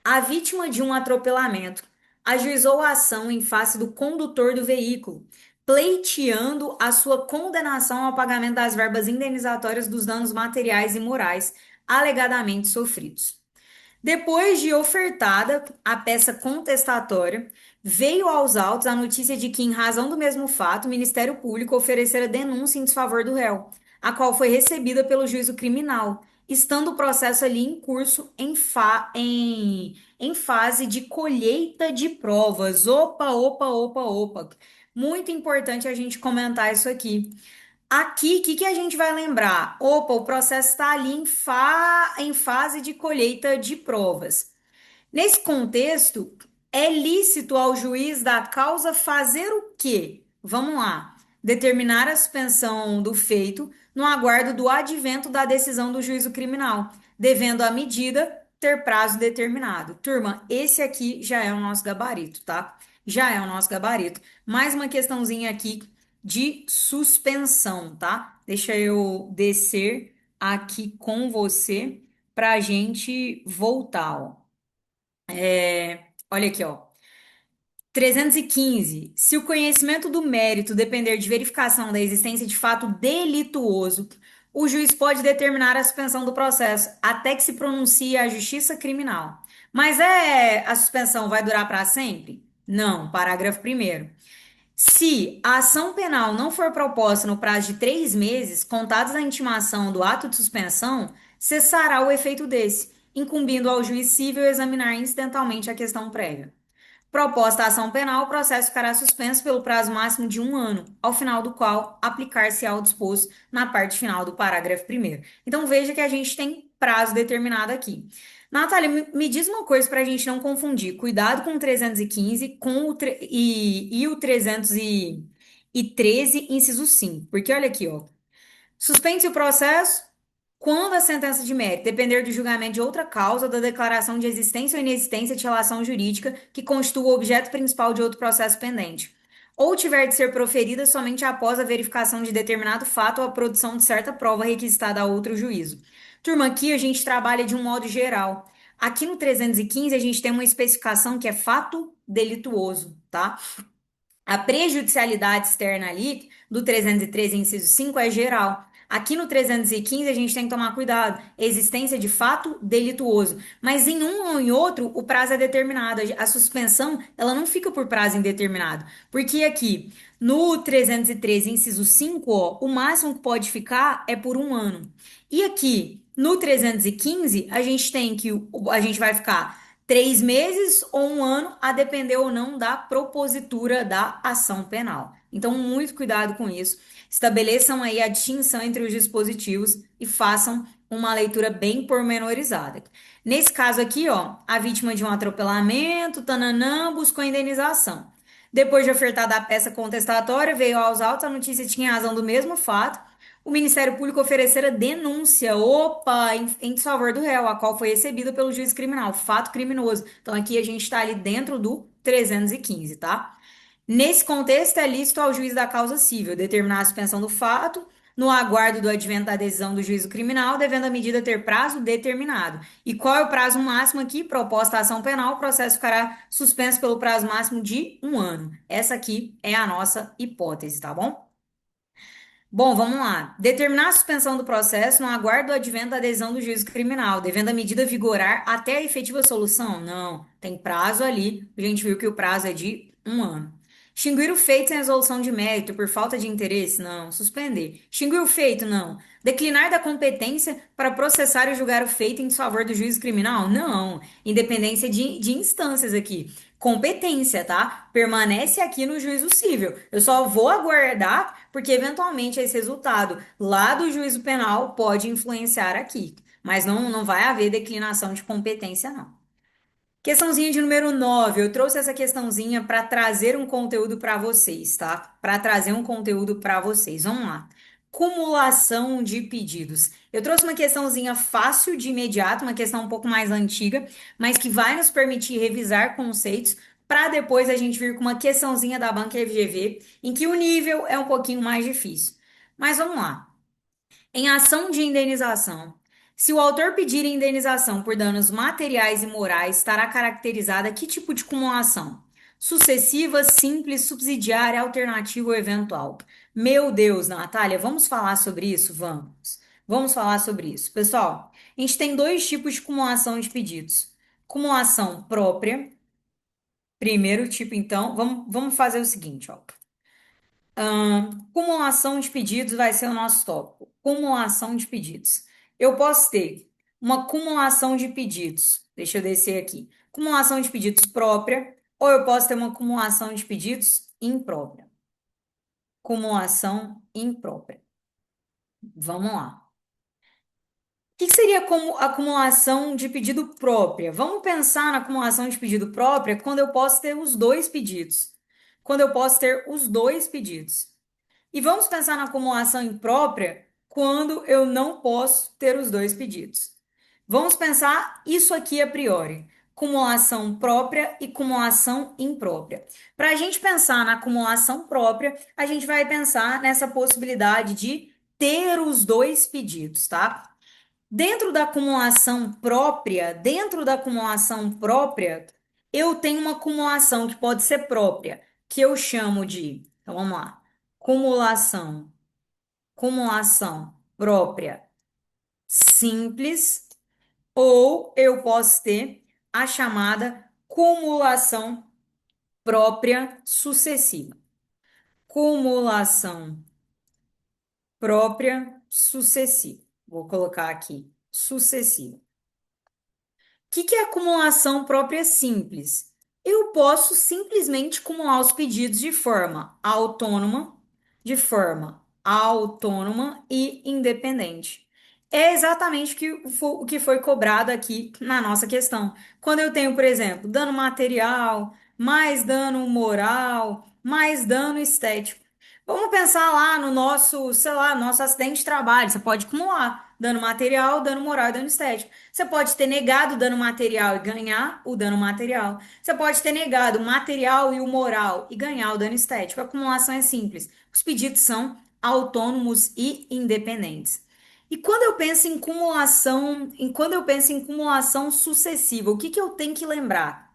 A vítima de um atropelamento ajuizou a ação em face do condutor do veículo, pleiteando a sua condenação ao pagamento das verbas indenizatórias dos danos materiais e morais alegadamente sofridos. Depois de ofertada a peça contestatória, veio aos autos a notícia de que, em razão do mesmo fato, o Ministério Público oferecera denúncia em desfavor do réu, a qual foi recebida pelo juízo criminal, estando o processo ali em curso em fase de colheita de provas. Opa, opa, opa, opa. Muito importante a gente comentar isso aqui. Aqui, o que a gente vai lembrar? Opa, o processo está ali em fase de colheita de provas. Nesse contexto, é lícito ao juiz da causa fazer o quê? Vamos lá. Determinar a suspensão do feito no aguardo do advento da decisão do juízo criminal, devendo a medida ter prazo determinado. Turma, esse aqui já é o nosso gabarito, tá? Já é o nosso gabarito. Mais uma questãozinha aqui de suspensão, tá? Deixa eu descer aqui com você pra gente voltar, ó. Olha aqui, ó. 315. Se o conhecimento do mérito depender de verificação da existência de fato delituoso, o juiz pode determinar a suspensão do processo até que se pronuncie a justiça criminal. Mas a suspensão vai durar para sempre? Não. Parágrafo primeiro. Se a ação penal não for proposta no prazo de 3 meses, contados da intimação do ato de suspensão, cessará o efeito desse, incumbindo ao juiz cível examinar incidentalmente a questão prévia. Proposta a ação penal, o processo ficará suspenso pelo prazo máximo de 1 ano, ao final do qual aplicar-se ao disposto na parte final do parágrafo primeiro. Então veja que a gente tem prazo determinado aqui. Natália, me diz uma coisa para a gente não confundir. Cuidado com o 315 com o 313, inciso 5. Porque olha aqui, ó. Suspende-se o processo quando a sentença de mérito depender do julgamento de outra causa ou da declaração de existência ou inexistência de relação jurídica que constitua o objeto principal de outro processo pendente, ou tiver de ser proferida somente após a verificação de determinado fato ou a produção de certa prova requisitada a outro juízo. Turma, aqui a gente trabalha de um modo geral. Aqui no 315 a gente tem uma especificação que é fato delituoso, tá? A prejudicialidade externa ali do 313, inciso 5, é geral. Aqui no 315, a gente tem que tomar cuidado. Existência de fato delituoso. Mas em um ou em outro, o prazo é determinado. A suspensão, ela não fica por prazo indeterminado. Porque aqui, no 313, inciso 5, ó, o máximo que pode ficar é por 1 ano. E aqui, no 315, a gente tem que a gente vai ficar 3 meses ou 1 ano, a depender ou não da propositura da ação penal. Então, muito cuidado com isso. Estabeleçam aí a distinção entre os dispositivos e façam uma leitura bem pormenorizada. Nesse caso aqui, ó, a vítima de um atropelamento, tananã, buscou indenização. Depois de ofertada a peça contestatória, veio aos autos a notícia de que, em razão do mesmo fato, o Ministério Público oferecera denúncia, opa, em desfavor do réu, a qual foi recebida pelo juiz criminal, fato criminoso. Então aqui a gente está ali dentro do 315, tá? Nesse contexto, é lícito ao juiz da causa civil determinar a suspensão do fato, no aguardo do advento da decisão do juízo criminal, devendo a medida ter prazo determinado. E qual é o prazo máximo aqui? Proposta a ação penal, o processo ficará suspenso pelo prazo máximo de 1 ano. Essa aqui é a nossa hipótese, tá bom? Bom, vamos lá. Determinar a suspensão do processo no aguardo do advento da decisão do juízo criminal, devendo a medida vigorar até a efetiva solução? Não, tem prazo ali. A gente viu que o prazo é de 1 ano. Extinguir o feito sem resolução de mérito por falta de interesse? Não. Suspender. Extinguir o feito? Não. Declinar da competência para processar e julgar o feito em desfavor do juízo criminal? Não. Independência de instâncias aqui. Competência, tá? Permanece aqui no juízo civil. Eu só vou aguardar porque eventualmente esse resultado lá do juízo penal pode influenciar aqui, mas não vai haver declinação de competência, não. Questãozinha de número 9. Eu trouxe essa questãozinha para trazer um conteúdo para vocês, tá? Para trazer um conteúdo para vocês. Vamos lá. Cumulação de pedidos. Eu trouxe uma questãozinha fácil de imediato, uma questão um pouco mais antiga, mas que vai nos permitir revisar conceitos para depois a gente vir com uma questãozinha da banca FGV, em que o nível é um pouquinho mais difícil. Mas vamos lá. Em ação de indenização, se o autor pedir indenização por danos materiais e morais, estará caracterizada que tipo de cumulação? Sucessiva, simples, subsidiária, alternativa ou eventual? Meu Deus, Natália, vamos falar sobre isso? Vamos. Vamos falar sobre isso. Pessoal, a gente tem dois tipos de cumulação de pedidos. Cumulação própria. Primeiro tipo, então, vamos fazer o seguinte, ó. Cumulação de pedidos vai ser o nosso tópico. Cumulação de pedidos. Eu posso ter uma cumulação de pedidos. Deixa eu descer aqui. Cumulação de pedidos própria, ou eu posso ter uma cumulação de pedidos imprópria. Cumulação imprópria. Vamos lá. O que seria como acumulação de pedido própria? Vamos pensar na acumulação de pedido própria quando eu posso ter os dois pedidos. Quando eu posso ter os dois pedidos. E vamos pensar na acumulação imprópria quando eu não posso ter os dois pedidos. Vamos pensar isso aqui a priori. Cumulação própria e cumulação imprópria. Para a gente pensar na acumulação própria, a gente vai pensar nessa possibilidade de ter os dois pedidos, tá? Dentro da acumulação própria, eu tenho uma acumulação que pode ser própria, que eu chamo de, então vamos lá, cumulação própria simples, ou eu posso ter a chamada cumulação própria sucessiva. Cumulação própria sucessiva. Vou colocar aqui sucessiva. Que é acumulação própria simples? Eu posso simplesmente acumular os pedidos de forma autônoma e independente. É exatamente o que foi cobrado aqui na nossa questão. Quando eu tenho, por exemplo, dano material, mais dano moral, mais dano estético. Vamos pensar lá no nosso, sei lá, nosso acidente de trabalho. Você pode acumular dano material, dano moral e dano estético. Você pode ter negado o dano material e ganhar o dano material. Você pode ter negado o material e o moral e ganhar o dano estético. A acumulação é simples. Os pedidos são autônomos e independentes. E quando eu penso em cumulação sucessiva, o que eu tenho que lembrar?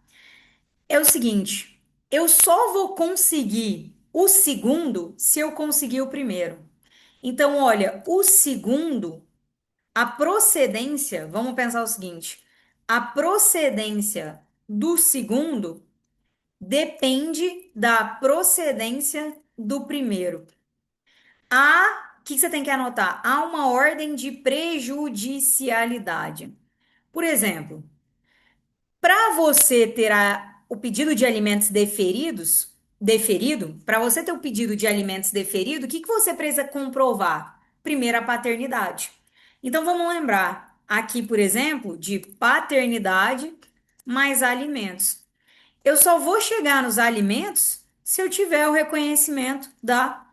É o seguinte, eu só vou conseguir o segundo se eu conseguir o primeiro. Então, olha, o segundo, a procedência, vamos pensar o seguinte: a procedência do segundo depende da procedência do primeiro. O que você tem que anotar? Há uma ordem de prejudicialidade. Por exemplo, para você ter o pedido de alimentos deferido, para você ter o pedido de alimentos deferido, o que você precisa comprovar? Primeiro, a paternidade. Então, vamos lembrar aqui, por exemplo, de paternidade mais alimentos. Eu só vou chegar nos alimentos se eu tiver o reconhecimento da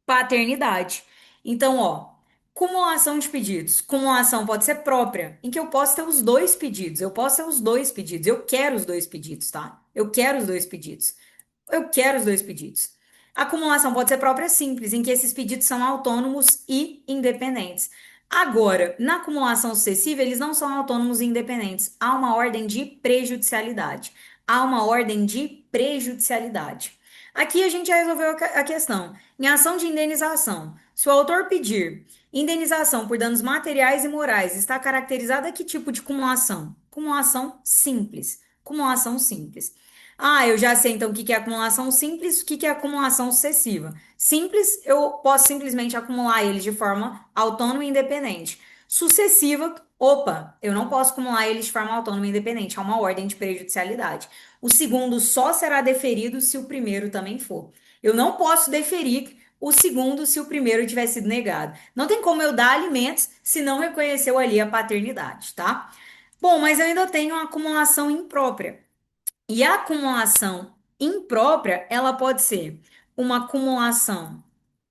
paternidade. Então, ó, cumulação de pedidos. Cumulação pode ser própria, em que eu posso ter os dois pedidos. Eu posso ter os dois pedidos. Eu quero os dois pedidos, tá? Eu quero os dois pedidos. Eu quero os dois pedidos. A acumulação pode ser própria simples, em que esses pedidos são autônomos e independentes. Agora, na acumulação sucessiva, eles não são autônomos e independentes. Há uma ordem de prejudicialidade. Há uma ordem de prejudicialidade. Aqui a gente já resolveu a questão. Em ação de indenização, se o autor pedir indenização por danos materiais e morais, está caracterizada que tipo de cumulação? Cumulação simples. Cumulação simples. Ah, eu já sei então o que é acumulação simples, o que é acumulação sucessiva. Simples, eu posso simplesmente acumular eles de forma autônoma e independente. Sucessiva, opa, eu não posso acumular eles de forma autônoma e independente, há uma ordem de prejudicialidade. O segundo só será deferido se o primeiro também for. Eu não posso deferir o segundo se o primeiro tiver sido negado. Não tem como eu dar alimentos se não reconheceu ali a paternidade, tá? Bom, mas eu ainda tenho uma acumulação imprópria. E a acumulação imprópria, ela pode ser uma acumulação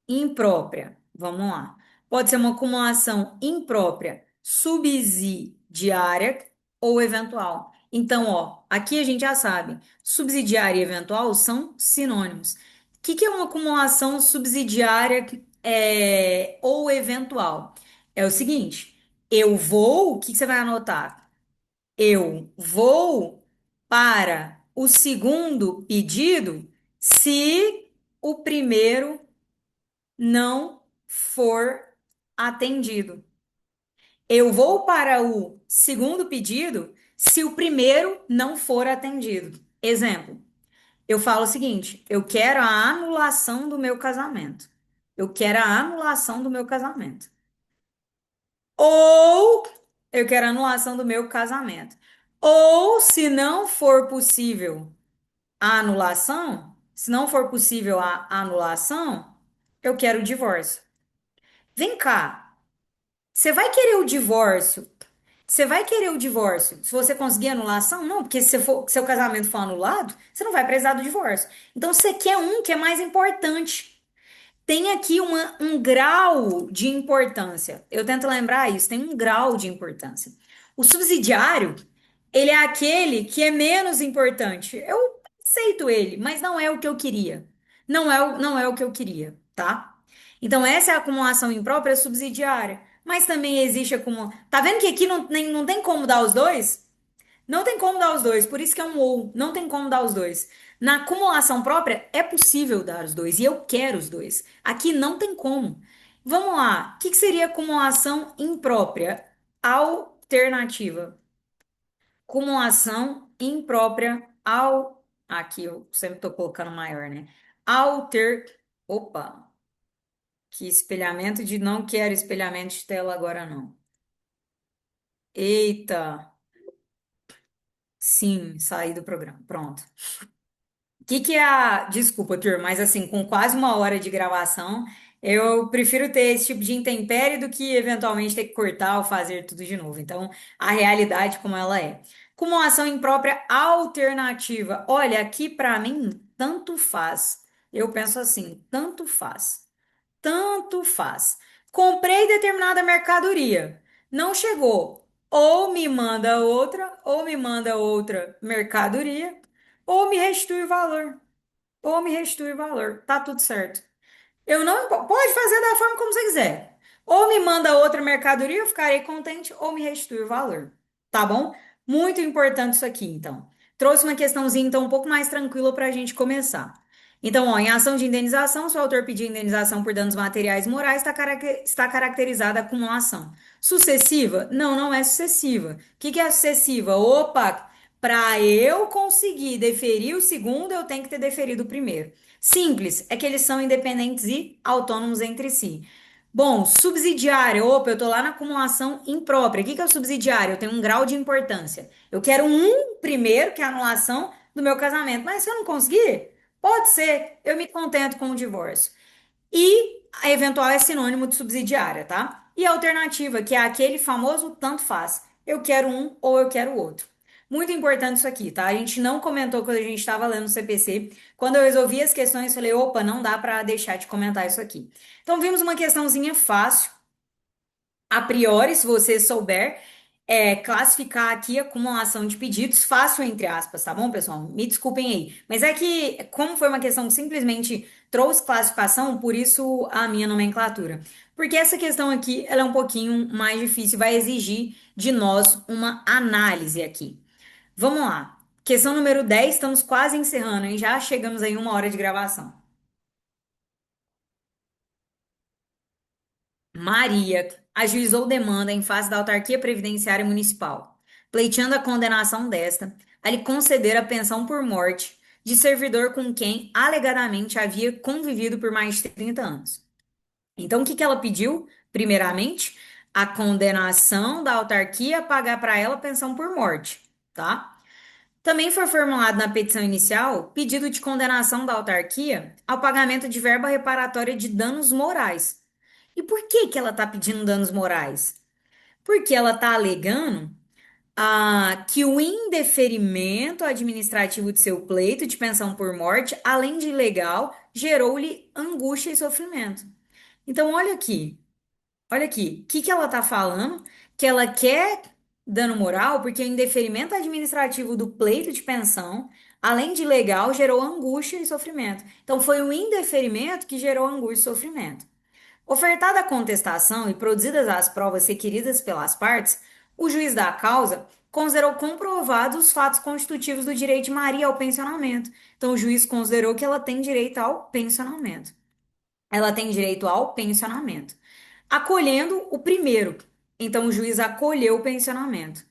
imprópria. Vamos lá. Pode ser uma acumulação imprópria subsidiária ou eventual. Então, ó, aqui a gente já sabe, subsidiária e eventual são sinônimos. O que é uma acumulação subsidiária ou eventual? É o seguinte, o que você vai anotar? Eu vou para o segundo pedido se o primeiro não for atendido. Eu vou para o segundo pedido se o primeiro não for atendido. Exemplo, eu falo o seguinte: eu quero a anulação do meu casamento. Eu quero a anulação do meu casamento. Ou eu quero a anulação do meu casamento. Ou, se não for possível a anulação, se não for possível a anulação, eu quero o divórcio. Vem cá, você vai querer o divórcio? Você vai querer o divórcio se você conseguir anulação? Não, porque se seu casamento for anulado, você não vai precisar do divórcio. Então você quer um que é mais importante. Tem aqui um grau de importância. Eu tento lembrar isso, tem um grau de importância. O subsidiário, ele é aquele que é menos importante. Eu aceito ele, mas não é o que eu queria. Não é o que eu queria, tá? Então, essa é a acumulação imprópria subsidiária. Mas também existe acumulação. Tá vendo que aqui não tem como dar os dois? Não tem como dar os dois, por isso que é um ou. Não tem como dar os dois. Na acumulação própria, é possível dar os dois, e eu quero os dois. Aqui não tem como. Vamos lá. O que que seria acumulação imprópria? Alternativa. Acumulação imprópria ao. Aqui eu sempre estou colocando maior, né? Alter. Opa! Que espelhamento de. Não quero espelhamento de tela agora, não. Eita! Sim, saí do programa. Pronto. O que que é a. Desculpa, Tur, mas assim, com quase uma hora de gravação, eu prefiro ter esse tipo de intempérie do que eventualmente ter que cortar ou fazer tudo de novo. Então, a realidade como ela é. Acumulação imprópria alternativa. Olha, aqui pra mim, tanto faz. Eu penso assim, tanto faz. Tanto faz. Comprei determinada mercadoria, não chegou. Ou me manda outra mercadoria, ou me restitui o valor. Ou me restitui o valor. Tá tudo certo. Eu não pode fazer da forma como você quiser. Ou me manda outra mercadoria, eu ficarei contente, ou me restitui o valor. Tá bom? Muito importante isso aqui, então. Trouxe uma questãozinha, então, um pouco mais tranquila para a gente começar. Então, ó, em ação de indenização, se o autor pedir indenização por danos materiais e morais, está caracterizada como uma ação. Sucessiva? Não, não é sucessiva. O que que é sucessiva? Opa! Para eu conseguir deferir o segundo, eu tenho que ter deferido o primeiro. Simples, é que eles são independentes e autônomos entre si. Bom, subsidiário. Opa, eu tô lá na acumulação imprópria. O que que é o subsidiário? Eu tenho um grau de importância. Eu quero um primeiro, que é a anulação do meu casamento. Mas se eu não conseguir, pode ser, eu me contento com o divórcio. E a eventual é sinônimo de subsidiária, tá? E a alternativa, que é aquele famoso tanto faz. Eu quero um ou eu quero o outro. Muito importante isso aqui, tá? A gente não comentou quando a gente estava lendo o CPC. Quando eu resolvi as questões, falei, opa, não dá para deixar de comentar isso aqui. Então, vimos uma questãozinha fácil a priori, se você souber classificar aqui a acumulação de pedidos, fácil entre aspas, tá bom, pessoal? Me desculpem aí. Mas é que, como foi uma questão que simplesmente trouxe classificação, por isso a minha nomenclatura. Porque essa questão aqui, ela é um pouquinho mais difícil, vai exigir de nós uma análise aqui. Vamos lá. Questão número 10, estamos quase encerrando, hein? Já chegamos aí 1 hora de gravação. Maria ajuizou demanda em face da autarquia previdenciária municipal, pleiteando a condenação desta a lhe conceder a pensão por morte de servidor com quem alegadamente havia convivido por mais de 30 anos. Então, o que que ela pediu? Primeiramente, a condenação da autarquia a pagar para ela pensão por morte, tá? Também foi formulado na petição inicial pedido de condenação da autarquia ao pagamento de verba reparatória de danos morais. E por que que ela está pedindo danos morais? Porque ela está alegando que o indeferimento administrativo de seu pleito de pensão por morte, além de ilegal, gerou-lhe angústia e sofrimento. Então, olha aqui, o que que ela está falando? Que ela quer dano moral porque o indeferimento administrativo do pleito de pensão, além de ilegal, gerou angústia e sofrimento. Então, foi o indeferimento que gerou angústia e sofrimento. Ofertada a contestação e produzidas as provas requeridas pelas partes, o juiz da causa considerou comprovados os fatos constitutivos do direito de Maria ao pensionamento. Então, o juiz considerou que ela tem direito ao pensionamento. Ela tem direito ao pensionamento. Acolhendo o primeiro. Então, o juiz acolheu o pensionamento.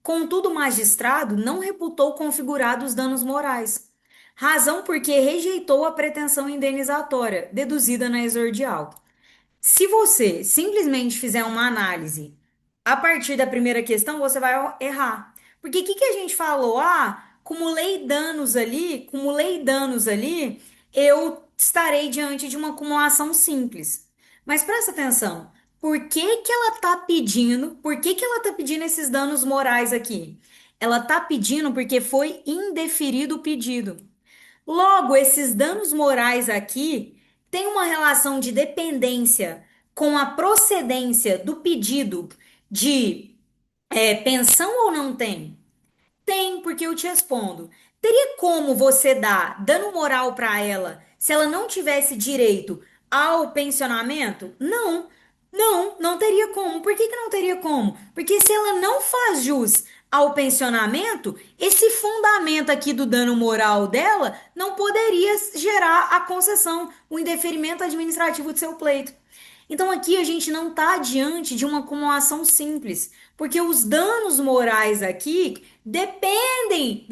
Contudo, o magistrado não reputou configurados danos morais, razão porque rejeitou a pretensão indenizatória deduzida na exordial. Se você simplesmente fizer uma análise a partir da primeira questão, você vai errar. Porque o que que a gente falou? Acumulei danos ali, eu estarei diante de uma acumulação simples. Mas presta atenção, por que que ela tá pedindo esses danos morais aqui? Ela tá pedindo porque foi indeferido o pedido. Logo, esses danos morais aqui têm uma relação de dependência com a procedência do pedido de É pensão ou não tem? Tem, porque eu te respondo. Teria como você dar dano moral para ela se ela não tivesse direito ao pensionamento? Não. Não, não teria como. Por que que não teria como? Porque se ela não faz jus ao pensionamento, esse fundamento aqui do dano moral dela não poderia gerar a concessão, o indeferimento administrativo do seu pleito. Então aqui a gente não está diante de uma acumulação simples, porque os danos morais aqui dependem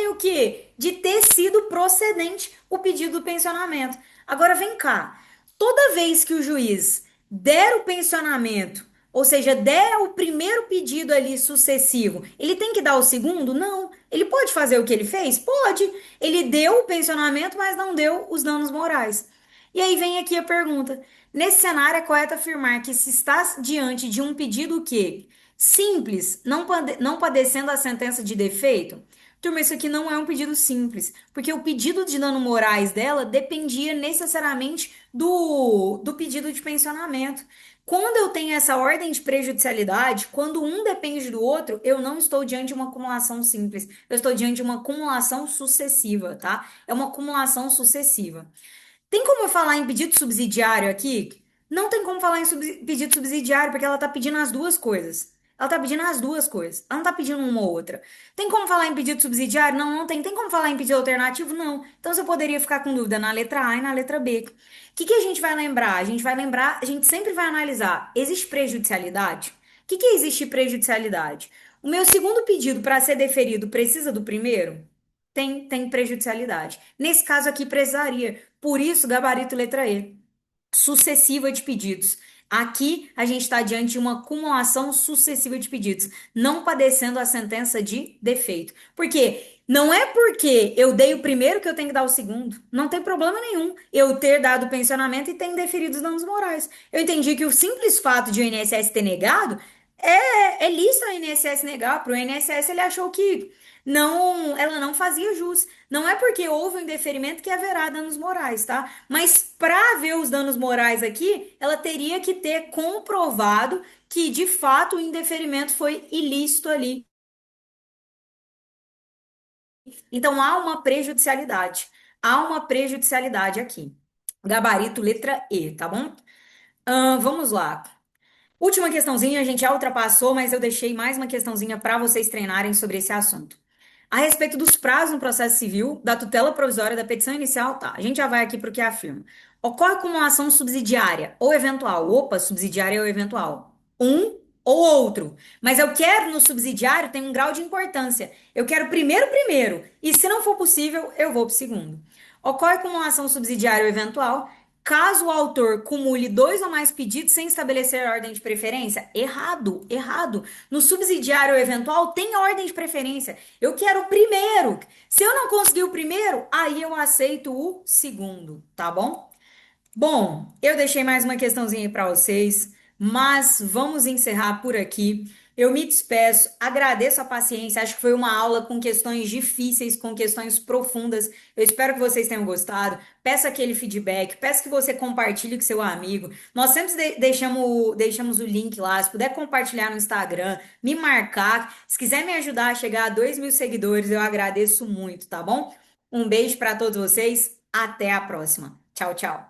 o quê? De ter sido procedente o pedido do pensionamento. Agora vem cá, toda vez que o juiz der o pensionamento, ou seja, der o primeiro pedido ali sucessivo, ele tem que dar o segundo? Não. Ele pode fazer o que ele fez? Pode. Ele deu o pensionamento, mas não deu os danos morais. E aí vem aqui a pergunta. Nesse cenário, é correto afirmar que se está diante de um pedido que simples, não padecendo a sentença de defeito? Turma, isso aqui não é um pedido simples, porque o pedido de dano morais dela dependia necessariamente do pedido de pensionamento. Quando eu tenho essa ordem de prejudicialidade, quando um depende do outro, eu não estou diante de uma acumulação simples, eu estou diante de uma acumulação sucessiva, tá? É uma acumulação sucessiva. Tem como eu falar em pedido subsidiário aqui? Não tem como falar em pedido subsidiário, porque ela tá pedindo as duas coisas. Ela tá pedindo as duas coisas. Ela não tá pedindo uma ou outra. Tem como falar em pedido subsidiário? Não, não tem. Tem como falar em pedido alternativo? Não. Então você poderia ficar com dúvida na letra A e na letra B. O que que a gente vai lembrar? A gente vai lembrar, a gente sempre vai analisar. Existe prejudicialidade? O que que é existir prejudicialidade? O meu segundo pedido para ser deferido precisa do primeiro? Tem prejudicialidade. Nesse caso aqui precisaria. Por isso, gabarito letra E, sucessiva de pedidos. Aqui a gente está diante de uma acumulação sucessiva de pedidos, não padecendo a sentença de defeito. Por quê? Não é porque eu dei o primeiro que eu tenho que dar o segundo. Não tem problema nenhum eu ter dado o pensionamento e ter indeferido os danos morais. Eu entendi que o simples fato de o INSS ter negado é lícito a INSS negar. Para o INSS ele achou que não, ela não fazia jus. Não é porque houve um indeferimento que haverá danos morais, tá? Mas para ver os danos morais aqui, ela teria que ter comprovado que de fato o indeferimento foi ilícito ali. Então há uma prejudicialidade. Há uma prejudicialidade aqui. Gabarito letra E, tá bom? Vamos lá. Última questãozinha, a gente já ultrapassou, mas eu deixei mais uma questãozinha para vocês treinarem sobre esse assunto. A respeito dos prazos no processo civil, da tutela provisória da petição inicial, tá. A gente já vai aqui para o que afirma. Ocorre acumulação subsidiária ou eventual. Opa, subsidiária ou eventual. Um ou outro. Mas eu quero no subsidiário tem um grau de importância. Eu quero primeiro. E se não for possível, eu vou para o segundo. Ocorre acumulação subsidiária ou eventual caso o autor cumule dois ou mais pedidos sem estabelecer ordem de preferência. Errado, errado. No subsidiário ou eventual tem ordem de preferência. Eu quero o primeiro. Se eu não conseguir o primeiro, aí eu aceito o segundo, tá bom? Bom, eu deixei mais uma questãozinha aí para vocês, mas vamos encerrar por aqui. Eu me despeço, agradeço a paciência. Acho que foi uma aula com questões difíceis, com questões profundas. Eu espero que vocês tenham gostado. Peço aquele feedback, peço que você compartilhe com seu amigo. Nós sempre deixamos o link lá. Se puder compartilhar no Instagram, me marcar. Se quiser me ajudar a chegar a 2.000 seguidores, eu agradeço muito, tá bom? Um beijo para todos vocês. Até a próxima. Tchau, tchau.